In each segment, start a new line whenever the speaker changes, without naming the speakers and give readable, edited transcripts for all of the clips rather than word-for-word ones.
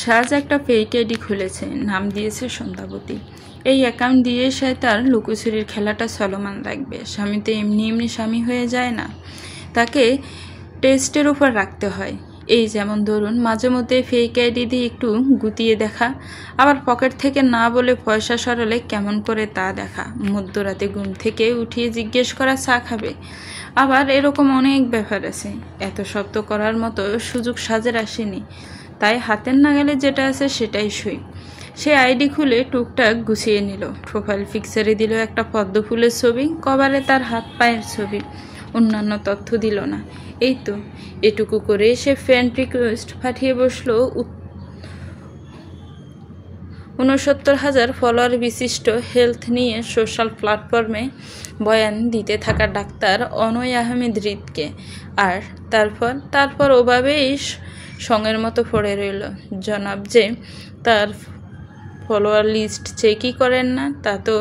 সাজ একটা fake ID খুলেছে, নাম দিয়েছে সন্ধ্যাবতী। এই অ্যাকাউন্ট দিয়ে সে তার লুকোচুরির খেলাটা চলমান রাখবে। স্বামী তো এমনি এমনি স্বামী হয়ে যায় না, তাকে টেস্টের উপর রাখতে হয়। এই যেমন ধরুন মাঝে মধ্যে ফেক আইডি দিয়ে একটু গুতিয়ে দেখা, আবার পকেট থেকে না বলে পয়সা সরালে কেমন করে তা দেখা, মধ্যরাতে ঘুম থেকে উঠিয়ে জিজ্ঞেস করা চা খাবে। আবার এরকম অনেক ব্যাপার আছে। এত শব্দ করার মতো সুযোগ সাজের আসেনি, তাই হাতের নাগালে যেটা আছে সেটাই সই। সে আইডি খুলে টুকটাক গুছিয়ে নিল। প্রোফাইল পিকচারে দিল একটা পদ্ম ফুলের ছবি, কভারে তার হাত পায়ের ছবি, অন্যান্য তথ্য দিল না। এই তো এটুকু করে সে ফ্রেন্ড রিকোয়েস্ট পাঠিয়ে বসলো ৬৯,০০০ ফলোয়ার বিশিষ্ট হেলথ নিয়ে সোশ্যাল প্ল্যাটফর্মে বয়ান দিতে থাকা ডাক্তার অনয় আহমেদ হৃদকে। আর তারপর ওভাবেই সঙ্গের মতো পড়ে রইল। জনাব যে তার ফলোয়ার লিস্ট চেকই করেন না তা তো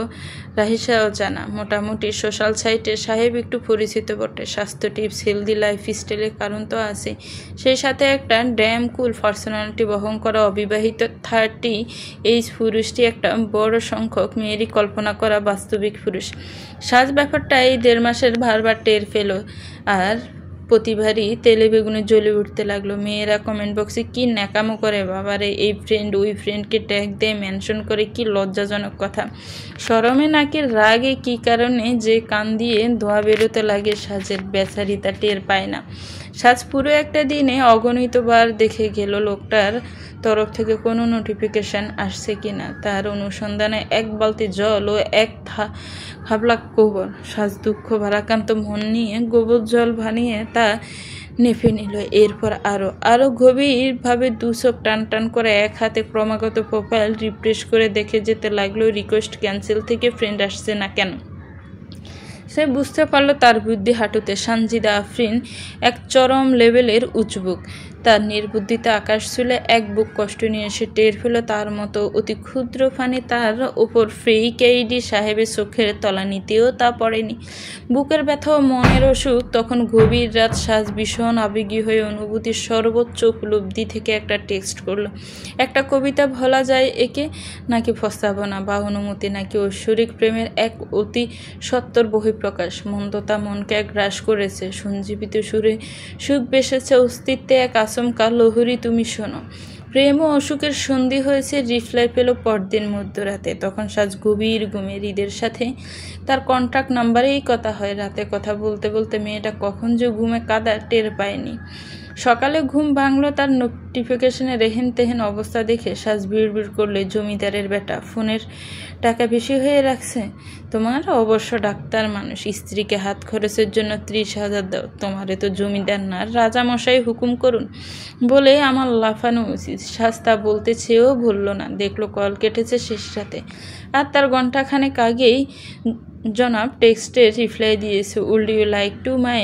রাহিসাও জানা। মোটামুটি সোশ্যাল সাইটে সাহেব একটু পরিচিত বটে। স্বাস্থ্য টিপস, হেলদি লাইফ স্টাইলের কারণ তো আছে, সেই সাথে একটা ড্যাম কুল পার্সোনালিটি বহন করা অবিবাহিত 30 এই পুরুষটি একটা বড় সংখ্যক মেয়েরই কল্পনা করা বাস্তবিক পুরুষ। সাজ ব্যাপারটা এই 1.5 মাসের বারবার টের পেল, আর প্রতিবারই তেলে বেগুনে জ্বলে উঠতে লাগলো। মেয়েরা কমেন্ট বক্সে কি ন্যাকামো করে, বাবারে এই ফ্রেন্ড ওই ফ্রেন্ডকে ট্যাগ দিয়ে মেনশন করে, কি লজ্জাজনক কথা। শরমে নাকি রাগে কি কারণে যে কান দিয়ে ধোয়া বেরোতে লাগে সাজের, বেচারি তা টের পায় না। সাজ পুরো একটা দিনে অগণিতবার দেখে গেল লোকটার তরফ থেকে কোনো নোটিফিকেশন আসছে কিনা। তার অনুসন্ধানে 1 বালতি জল ও 1 খাবলা গোবর। সাজ দুঃখ ভারাক্রান্ত মন নিয়ে গোবর জল বানিয়ে তা নেফে নিল। এরপর আরো গভীরভাবে 2 চোখ টান করে এক হাতে ক্রমাগত প্রোফাইল রিফ্রেশ করে দেখে যেতে লাগলো রিকোয়েস্ট ক্যান্সেল থেকে ফ্রেন্ড আসছে না কেন। সে বুঝতে পারল তার বুদ্ধি হাঁটুতে। সানজিদা আফরিন এক চরম লেভেলের উঁচবুক। তার নির্বুদ্ধিতে আকাশ ছুলে এক বুক কষ্ট নিয়ে সে টের পেল তার মতো অতি ক্ষুদ্র ফানি তার ওপর ফেক আইডি সাহেবের চোখের তলানিতেও তা পড়েনি। বুকের ব্যথা ও মনের অসুখ তখন গভীর রাত। সাজ ভীষণ আবেগী হয়ে অনুভূতির সর্বোচ্চ উপলব্ধি থেকে একটা টেক্সট করলো। একটা কবিতা বলা যায় একে, নাকি প্রস্তাবনা বা অনুমতি, নাকি ঐশ্বরিক প্রেমের এক অতি সত্তর বহিঃপ্রকাশ। মন্দতা মনকে গ্রাস করেছে, সঞ্জীবিত সুরে সুখ বেসেছে অস্তিত্বে এক আচমকা লহরী, তুমি শোনো। প্রেম ও অসুখের সন্ধি হয়েছে, রিপ্লাই পেল পরদিন মধ্যরাতে। তখন সাজ গভীর ঘুমে। হৃদের সাথে তার কন্ট্যাক্ট নাম্বারেই কথা হয়। রাতে কথা বলতে বলতে মেয়েটা কখন যে ঘুমে কাদা টের পায়নি। সকালে ঘুম ভাঙলো তার নোটিফিকেশনে রেহেন তেহেন অবস্থা দেখে। সাজ বিড়বিড় করলে, জমিদারের বেটা ফোনের টাকা বেশি হয়ে রাখছে। তোমার অবশ্য ডাক্তার মানুষ, স্ত্রীকে হাত খরচের জন্য 30,000 দাও। তোমারে তো জমিদার না, রাজামশাই হুকুম করুন বলে আমার লাফানো উচিত। সাজ তা বলতে চেয়েও বলল না। দেখলো কল কেটেছে শেষ রাতে, আর তার ঘণ্টাখানেক আগেই জনাব টেক্সটের রিপ্লাই দিয়েছে, would you like to my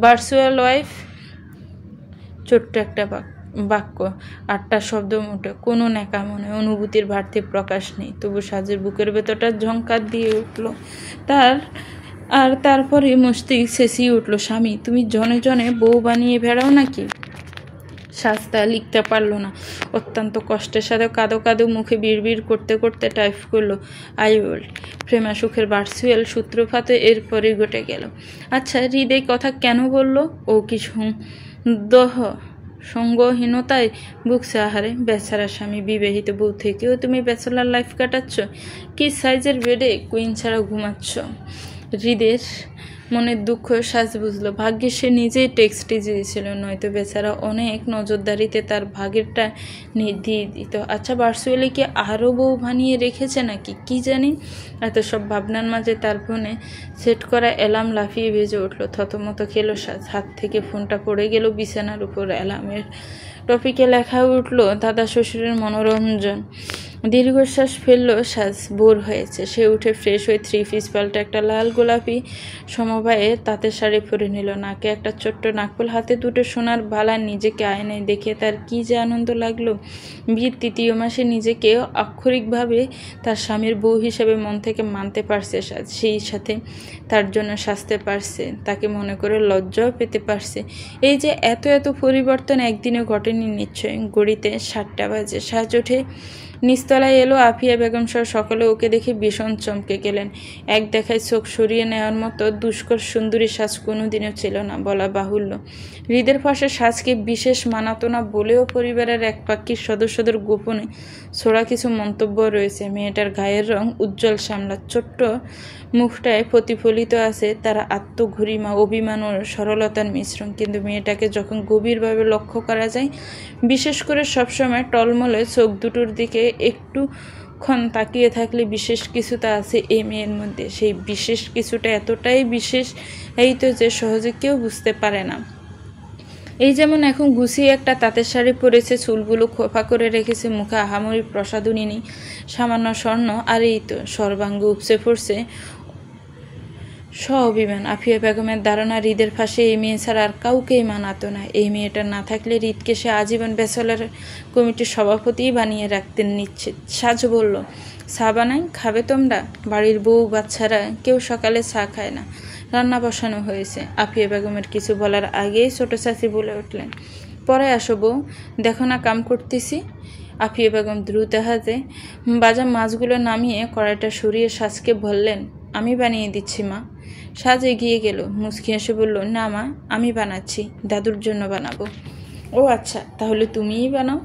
virtual wife. ছোট্ট একটা বাক্য, 8টা শব্দ মোটে, কোনো ন্যাকামো নয়, অনুভূতির বাড়তি প্রকাশ নেই। তবু সাজের বুকের ভেতরটা ঝংকার দিয়ে উঠল তারপরে মস্তিষ্ক চেঁচিয়ে উঠল, স্বামী তুমি জনে জনে বউ বানিয়ে বেড়াও নাকি? সাজ তা লিখতে পারল না। অত্যন্ত কষ্টের সাথে কাঁদো মুখে বিড়বিড় করতে করতে টাইপ করলো, আই ওল্ড। প্রেমা সুখের ভার্চুয়াল সূত্রপাত এরপরই ঘটে গেল। আচ্ছা, হৃদয় কথা কেন বললো? ও কি সঙ্গহীনতায় ভুগছে? আহারে বেচারা স্বামী, বিবাহিত বউ থেকেও তুমি ব্যাচেলার লাইফ কাটাচ্ছ। কি সাইজের বেডে কুইন ছাড়া ঘুমাচ্ছ? হৃদের মনের দুঃখ সাজ বুঝলো। ভাগ্যে সে নিজেই টেক্সটে দিয়েছিল, নয়তো বেচারা অনেক নজরদারিতে তার ভাগেরটা দিয়ে দিত। আচ্ছা, ভার্চুয়ালি কি আরও বউ বানিয়ে রেখেছে নাকি? কি জানি। এত সব ভাবনার মাঝে তার ফোনে সেট করা অ্যালার্ম লাফিয়ে বেজে উঠল। থতমত খেলো সাজ। হাত থেকে ফোনটা পড়ে গেল বিছানার উপর। অ্যালার্মের টপিকে লেখা উঠল, দাদা শ্বশুরের মনোরঞ্জন। দীর্ঘশ্বাস ফেললো সাজ। বোর হয়েছে। সে উঠে ফ্রেশ হয়ে 3 পিস পাল্টে একটা লাল গোলাপি সমবায়ে তাঁতের শাড়ি পরে নিল। নাকে একটা ছোট্ট নাকফুল, হাতে দুটো সোনার বালা। নিজেকে আয়নায় দেখে তার কি যে আনন্দ লাগলো। বিয়ের 3য় মাসে নিজেকে আক্ষরিকভাবে তার স্বামীর বউ হিসেবে মন থেকে মানতে পারছে সাজ। সেই সাথে তার জন্য সাজতে পারছে, তাকে মনে করে লজ্জাও পেতে পারছে। এই যে এত এত পরিবর্তন একদিনে ঘটেনি নিশ্চয়। ঘড়িতে 7টা বাজে। সাজ উঠে নিচতলায় এলো। আফিয়া বেগম সহ সকলে ওকে দেখে ভীষণ চমকে গেলেন। এক দেখায় চোখ সরিয়ে নেওয়ার মতো দুষ্কর সুন্দরী সাজ কোনোদিনও ছিল না বলা বাহুল্য। হৃদের পাশে সাজকে বিশেষ মানাতো না বলেও পরিবারের এক পাক্ষিক সদস্যদের গোপনে ছোড়া কিছু মন্তব্য রয়েছে। মেয়েটার গায়ের রং উজ্জ্বল শ্যামলা, ছোট্ট মুখটায় প্রতিফলিত আছে তার আত্মঘরিমা, অভিমান ও সরলতার মিশ্রণ। কিন্তু মেয়েটাকে যখন গভীরভাবে লক্ষ্য করা যায়, বিশেষ করে সবসময় টলমলে চোখ দুটোর দিকে একটুক্ষণ তাকিয়ে থাকলে বিশেষ কিছুটা আছে এই মেয়ের মধ্যে। সেই বিশেষ কিছুটা এতটাই বিশেষ এই তো যে সহজে কেউ বুঝতে পারে না। এই যেমন এখন গুছিয়ে একটা তাঁতের শাড়ি পরেছে, চুলগুলো খোপা করে রেখেছে, মুখে আহামরি প্রসাধনী নেই, সামান্য স্বর্ণ, আর এই তো সর্বাঙ্গ উপচে পড়ছে অভিমান। আফিয়া বেগমের ধারণা হৃদের ফাঁসে এই মেয়ে ছাড়া আর কাউকেই মানাতো না। এই মেয়েটা না থাকলে হৃদকে সে আজীবন ব্যাচেলর কমিটির সভাপতিই বানিয়ে রাখতেন নিশ্চিত। সাজ বলল, চা বানাই, খাবে তোমরা? বাড়ির বউ বাচ্চারা কেউ সকালে চা খায় না, রান্না বসানো হয়েছে। আফিয়া বেগমের কিছু বলার আগেই ছোট চাচি বলে উঠলেন, পরে আসো বউ, দেখো না কাম করতেছি। আফিয়া বেগম দ্রুত হাতে বাজা মাছগুলো নামিয়ে কড়াইটা সরিয়ে সাজকে বললেন, আমি বানিয়ে দিচ্ছি মা। সাজ এগিয়ে গেল, মুচকি এসে বলল, না মা, আমি বানাচ্ছি, দাদুর জন্য বানাবো। ও আচ্ছা, তাহলে তুমিই বানাও,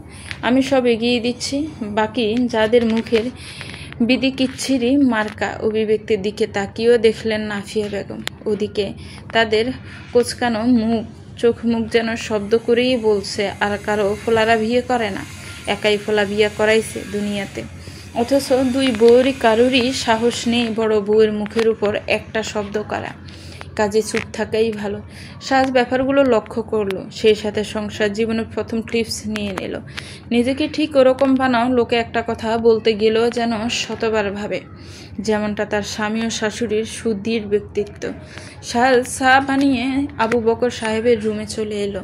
আমি সব এগিয়ে দিচ্ছি। বাকি যাদের মুখের বিদিকিচ্ছিরি মার্কা অভিব্যক্তির দিকে তাকিয়েও দেখলেন না আফিয়া বেগম। ওদিকে তাদের কোচকানো মুখ, চোখ মুখ যেন শব্দ করেই বলছে, আর কারো ফোলারা বিয়ে করে না, একাই ফোলা বিয়ে করাইছে দুনিয়াতে। অথচ দুই বউয়েরই কারোরই সাহস নেই বড় বউয়ের মুখের উপর একটা শব্দ করা। কাজে চুপ থাকাই ভালো। সাজ ব্যাপারগুলো লক্ষ্য করলো, সেই সাথে সংসার জীবনের প্রথম টিপস নিয়ে নিল। নিজেকে ঠিক ওরকম বানাও, লোকে একটা কথা বলতে গেলেও যেন শতবার ভাবে। যেমনটা তার স্বামী ও শাশুড়ির সুদৃঢ় ব্যক্তিত্ব। সাজ চা বানিয়ে আবু বকর সাহেবের রুমে চলে এলো।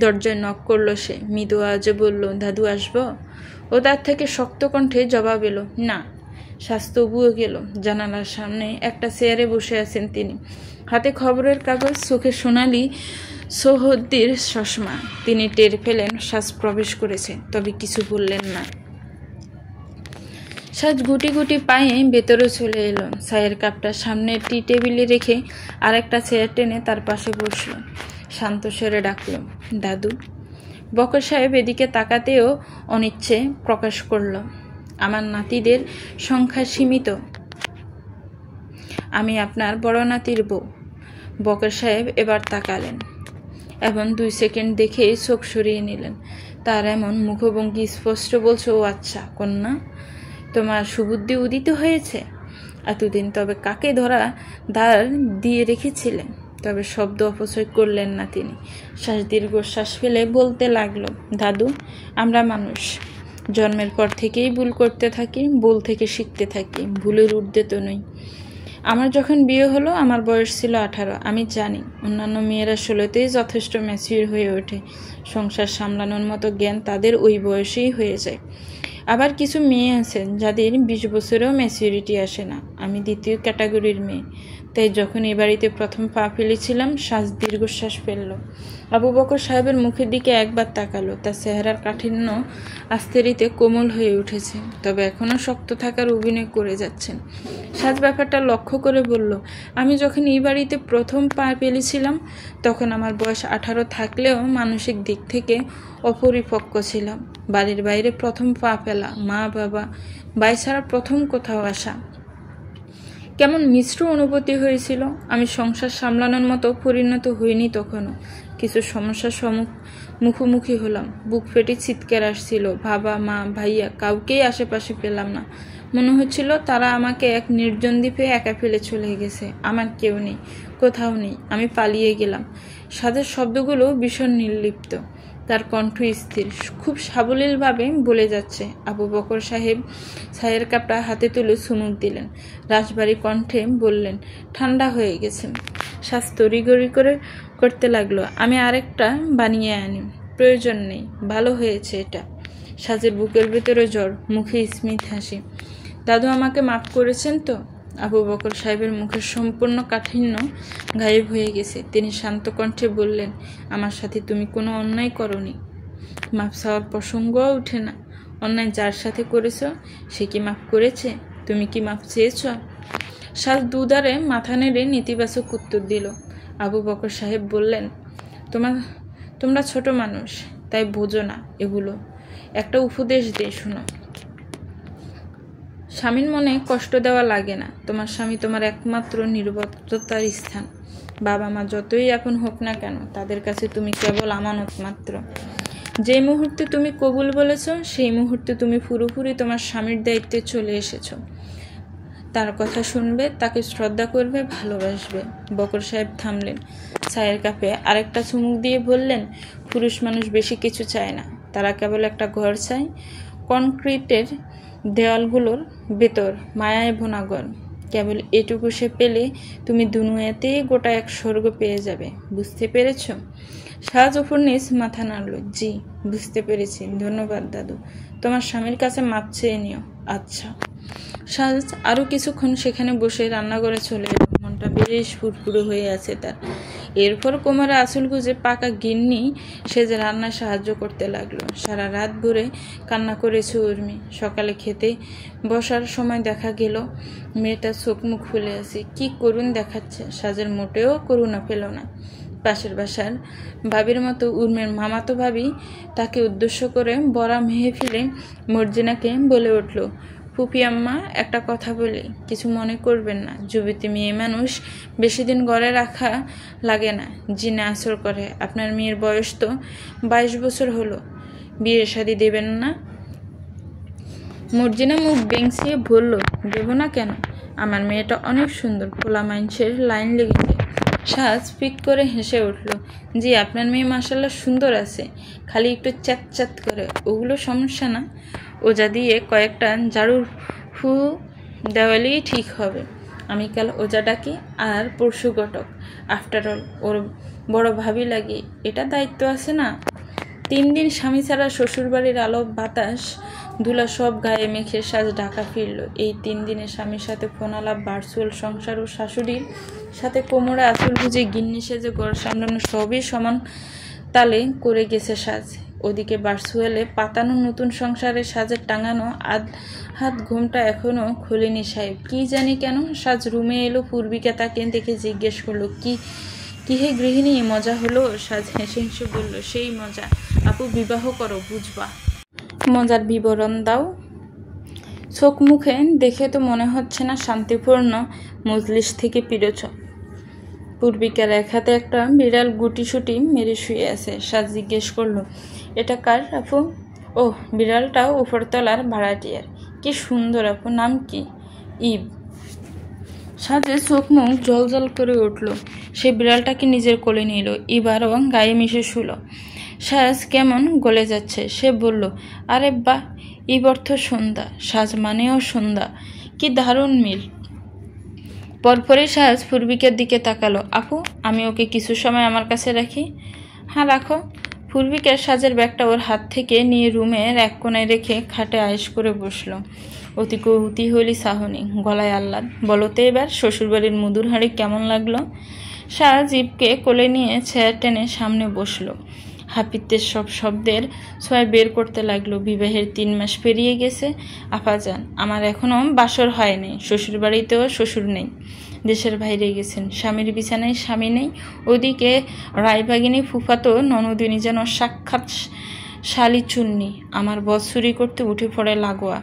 দরজায় নক করলো সে। মৃদু আওয়াজে বলল, দাদু আসবো? ও তার থেকে শক্ত কণ্ঠে জবাব এলো, না। সাজ তবুও গেল। জানালার সামনে একটা চেয়ারে বসে আছেন তিনি, হাতে খবরের কাগজ, চোখে সোনালি সৌহদ্দির চশমা। তিনি টের পেলেন সাজ প্রবেশ করেছে, তবে কিছু বললেন না। সাজ গুটি গুটি পায়ে ভেতরে চলে এলো। চায়ের কাপটা সামনে টি টেবিলে রেখে আরেকটা চেয়ার টেনে তার পাশে বসলো। শান্ত স্বরে ডাকলো, দাদু। বকর সাহেব এদিকে তাকাতেও অনিচ্ছে প্রকাশ করল। আমার নাতিদের সংখ্যা সীমিত, আমি আপনার বড় নাতির বউ। বকর সাহেব এবার তাকালেন এবং 2 সেকেন্ড দেখেই চোখ সরিয়ে নিলেন। তার এমন মুখভঙ্গি স্পষ্ট বলছে, ও আচ্ছা কন্যা, তোমার সুবুদ্ধি উদিত হয়েছে। এতদিন তবে কাকে দাঁড় দিয়ে রেখেছিলেন? তবে শব্দ অপচয় করলেন না তিনি। দীর্ঘশ্বাস ফেলে বলতে লাগলো, দাদু, আমরা মানুষ, জন্মের পর থেকেই ভুল করতে থাকি, ভুল থেকে শিখতে থাকি, ভুলের ঊর্ধ্বে তো নই। আমার যখন বিয়ে হলো আমার বয়স ছিল 18। আমি জানি অন্যান্য মেয়েরা 16তেই যথেষ্ট ম্যাচিউর হয়ে ওঠে। সংসার সামলানোর মতো জ্ঞান তাদের ওই বয়সেই হয়ে যায়। আবার কিছু মেয়ে আছেন যাদের 20 বছরেও ম্যাচিউরিটি আসে না। আমি দ্বিতীয় ক্যাটাগরির মেয়ে। তাই যখন এই বাড়িতে প্রথম পা ফেলেছিলাম, সাজ দীর্ঘশ্বাস ফেলল। আবু বকর সাহেবের মুখের দিকে একবার তাকালো। তার চেহারার কাঠিন্য আস্তেরিতে কোমল হয়ে উঠেছে, তবে এখনো শক্ত থাকার অভিনয় করে যাচ্ছেন। সাজ ব্যাপারটা লক্ষ্য করে বলল, আমি যখন এই বাড়িতে প্রথম পা ফেলেছিলাম তখন আমার বয়স 18 থাকলেও মানসিক দিক থেকে অপরিপক্ক ছিলাম। বাড়ির বাইরে প্রথম পা ফেলা, মা বাবা ভাই ছাড়া প্রথম কোথাও আসা, কেমন মিশ্র অনুভূতি হয়েছিল। আমি সংসার সামলানোর মতো পরিণত হইনি তখনও। কিছু সমস্যার মুখোমুখি হলাম, বুক ফেটে চিৎকার আসছিল। বাবা মা ভাইয়া কাউকেই আশেপাশে পেলাম না। মনে হচ্ছিল তারা আমাকে এক নির্জন দ্বীপে একা ফেলে চলে গেছে। আমার কেউ নেই, কোথাও নেই, আমি পালিয়ে গেলাম। সাজের শব্দগুলো ভীষণ নির্লিপ্ত। তার কণ্ঠ স্থির, খুব সাবলীলভাবে বলে যাচ্ছে। আবু বকর সাহেব চায়ের কাপটা হাতে তুলে চুমুক দিলেন। রাশভারী কণ্ঠে বললেন, ঠান্ডা হয়ে গেছে। সাজ তড়িঘড়ি করতে লাগলো, আমি আরেকটা বানিয়ে আনি। প্রয়োজন নেই, ভালো হয়েছে এটা। সাজের বুকের ভেতরে জ্বর, মুখে স্মিত হাসি। দাদু আমাকে মাফ করেছেন তো? আবু বকর সাহেবের মুখের সম্পূর্ণ কাঠিন্য গায়েব হয়ে গেছে। তিনি শান্ত কণ্ঠে বললেন, আমার সাথে তুমি কোনো অন্যায় করনি। মাফ চাওয়ার প্রসঙ্গও ওঠে না। অন্যায় যার সাথে করেছ সে কি মাফ করেছে? তুমি কি মাফ চেয়েছ? সাজ দুধারে মাথা নেড়ে নেতিবাচক উত্তর দিল। আবু বকর সাহেব বললেন, তোমরা ছোট মানুষ, তাই বোঝো না এগুলো। একটা উপদেশ দিয়ে শোনো। স্বামীর মনে কষ্ট দেওয়া লাগে না। তোমার স্বামী তোমার একমাত্র নিরাপত্তার স্থান। বাবা মা যতই আপন হোক না কেন, তাদের কাছে তুমি কেবল আমানত মাত্র। যে মুহূর্তে তুমি কবুল বলেছ, সেই মুহূর্তে তুমি পুরোপুরি তোমার স্বামীর দায়িত্বে চলে এসেছো। তার কথা শুনবে, তাকে শ্রদ্ধা করবে, ভালোবাসবে। বকর সাহেব থামলেন, চায়ের কাপে আরেকটা চুমুক দিয়ে বললেন, পুরুষ মানুষ বেশি কিছু চায় না। তারা কেবল একটা ঘর চায়, কনক্রিটের দেওয়ালগুলোর ভেতর মায়ায় বোনা ঘর। কেবল এটুকু সে পেলে তুমি দুনিয়াতেই গোটা এক স্বর্গ পেয়ে যাবে। বুঝতে পেরেছ? সাজ ওপর নিজ মাথা নাড়ল। জি, বুঝতে পেরেছি। ধন্যবাদ দাদু। তোমার স্বামীর কাছে মাপ চেয়ে নিও। আচ্ছা। সাজ আরও কিছুক্ষণ সেখানে বসে রান্নাঘরে চলে এলো। মনটা বেশ ফুরফুরে হয়ে আছে তার। এরপর কোমরে আঁচল গুঁজে পাকা গিন্নি সেজে রান্নায় সাহায্য করতে লাগলো। সারা রাত ভরে কান্না করেছে উর্মি। সকালে খেতে বসার সময় দেখা গেল মেয়েটা চোখ মুখ ফুলে আছে। কি করুণ দেখাচ্ছে। সাজের মোটেও করুণা পেল না। পাশের বাসার ভাবির মতো উর্মের মামাতো ভাবি তাকে উদ্দেশ্য করে বড়া মেহফিলে মর্জিনাকে বলে উঠল, ফুপি আম্মা, একটা কথা বলি, কিছু মনে করবেন না। যুবতী মেয়ে মানুষ বেশি দিন ঘরে রাখা লাগে না, জিনে আসর করে। আপনার মেয়ের বয়স তো 22 বছর হলো, বিয়ে শাদী দেবেন না? মর্জিনা মুখ বেংসিয়ে বলল, দেব না কেন? আমার মেয়েটা অনেক সুন্দর, পোলা মাইন্সের লাইন লেগেছে। সাজ পিক করে হেসে উঠল, জি, আপনার মেয়ে মাশাআল্লাহ সুন্দর আছে, খালি একটু চ্যাত করে। ওগুলো সমস্যা না, ওজা দিয়ে কয়েকটা ঝাড়ুর ফু দেওয়ালেই ঠিক হবে। আমি কাল ওজা ডাকি আর পরশু ঘটক। আফটার অল ওর বড় ভাবি লাগে, এটা দায়িত্ব আছে না? 3 দিন স্বামী ছাড়া শ্বশুরবাড়ির আলো বাতাস ধুলা সব গায়ে মেখে সাজ ঢাকা ফিরল। এই 3 দিনে স্বামীর সাথে ফোন আলাপ, ভার্চুয়াল সংসার ও শাশুড়ির সাথে কোমরে আঁচল গুঁজে গিন্নি সেজে ঘর সামলানো সবই সমান তালে করে গেছে সাজ। ওদিকে ভার্চুয়ালে পাতানো নতুন সংসারে সাজের টাঙানো হাত ঘুমটা এখনো খোলেনি সাহেব। কি জানি কেন সাজ রুমে এলো। পূর্বিকা তাকে দেখে জিজ্ঞেস করলো, কি হে গৃহিণী, মজা হলো? সাজ হেসে হেসে বলল, সেই মজা। আপু, বিবাহ করো, বুঝবা। মজার বিবরণ দাও। চোখ মুখে দেখে তো মনে হচ্ছে না শান্তিপূর্ণ মজলিস থেকে ফিরেছ। পূর্বিকার এক হাতে একটা বিড়াল গুটিসুটি মেরে শুয়ে আছে। সাজ জিজ্ঞেস করলো, এটা কার আপু? ও, বিড়ালটাও উপরতলার ভাড়াটিয়ার। কি সুন্দর আপু, নাম কি? ইব। সাজে চোখ মুখ জল করে উঠল। সে বিড়ালটাকে নিজের কোলে নিল। ইবারও গায়ে মিশে শুল। সাজ কেমন গলে যাচ্ছে। সে বলল, আরে বাহ, ইব অর্থ সন্ধ্যা, সাজ মানেও সন্ধ্যা। কি দারুণ মিল। পরপরই সাজ পূর্বিকার দিকে তাকালো। আপু, আমি ওকে কিছু সময় আমার কাছে রাখি? হ্যাঁ, রাখো। পূর্বিকার সাজের ব্যাগটা ওর হাত থেকে নিয়ে রুমের এক কোণায় রেখে খাটে আয়েশ করে বসলো। অতি কৌতূহলী সাহনি, গলায় আহ্লাদ। বলতে এবার শ্বশুরবাড়ির মধুর হাঁড়ি কেমন লাগলো? সাজ ইবকে কোলে নিয়ে চেয়ার টেনে সামনে বসলো। হাপিত্যের সব শব্দের ছোঁয়া বের করতে লাগলো। বিবাহের 3 মাস পেরিয়ে গেছে। আপাজান, আমার এখনো বাসর হয়নি। শ্বশুরবাড়িতেও শ্বশুর নেই, দেশের বাইরে গেছেন। স্বামীর বিছানায় স্বামী নেই। ওদিকে রায়বাগিনী ফুফাতো ননদিনী যেন সাক্ষাৎ শালি চুন্নি। আমার বৎসুরি করতে উঠে পড়ে লাগোয়া।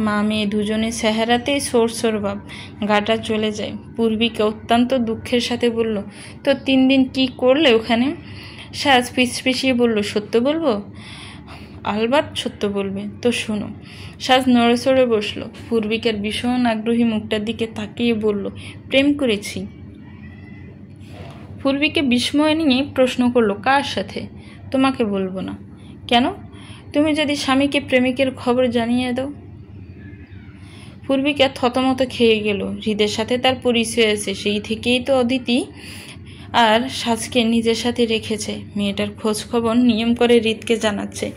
মা মেয়ে দুজনে চেহারাতেই সোর ভাব। গাটা চলে যায়। পূর্বিকা অত্যন্ত দুঃখের সাথে বলল, তো 3 দিন কি করলে ওখানে? সাজ পিছিয়ে বলল, সত্য বলবো? আলবাত সত্য বলবে। তো শোনো। সাজ নড়ে চড়ে বসলো। পূর্বিকার ভীষণ আগ্রহী মুখটার দিকে তাকিয়ে বলল, প্রেম করেছি। পূর্বিকে বিস্ময় নিয়ে প্রশ্ন করলো, কার সাথে? তোমাকে বলবো না। কেন? তুমি যদি স্বামীকে প্রেমিকের খবর জানিয়ে দাও? পূর্বিকা থতমত খেয়ে গেল। হৃদের সাথে তার পরিচয় আছে, সেই থেকেই তো অদিতি আর সাজকে নিজের সাথে রেখেছে। মেয়েটার খোঁজ খবর নিয়ম করে হৃদকে জানাচ্ছে।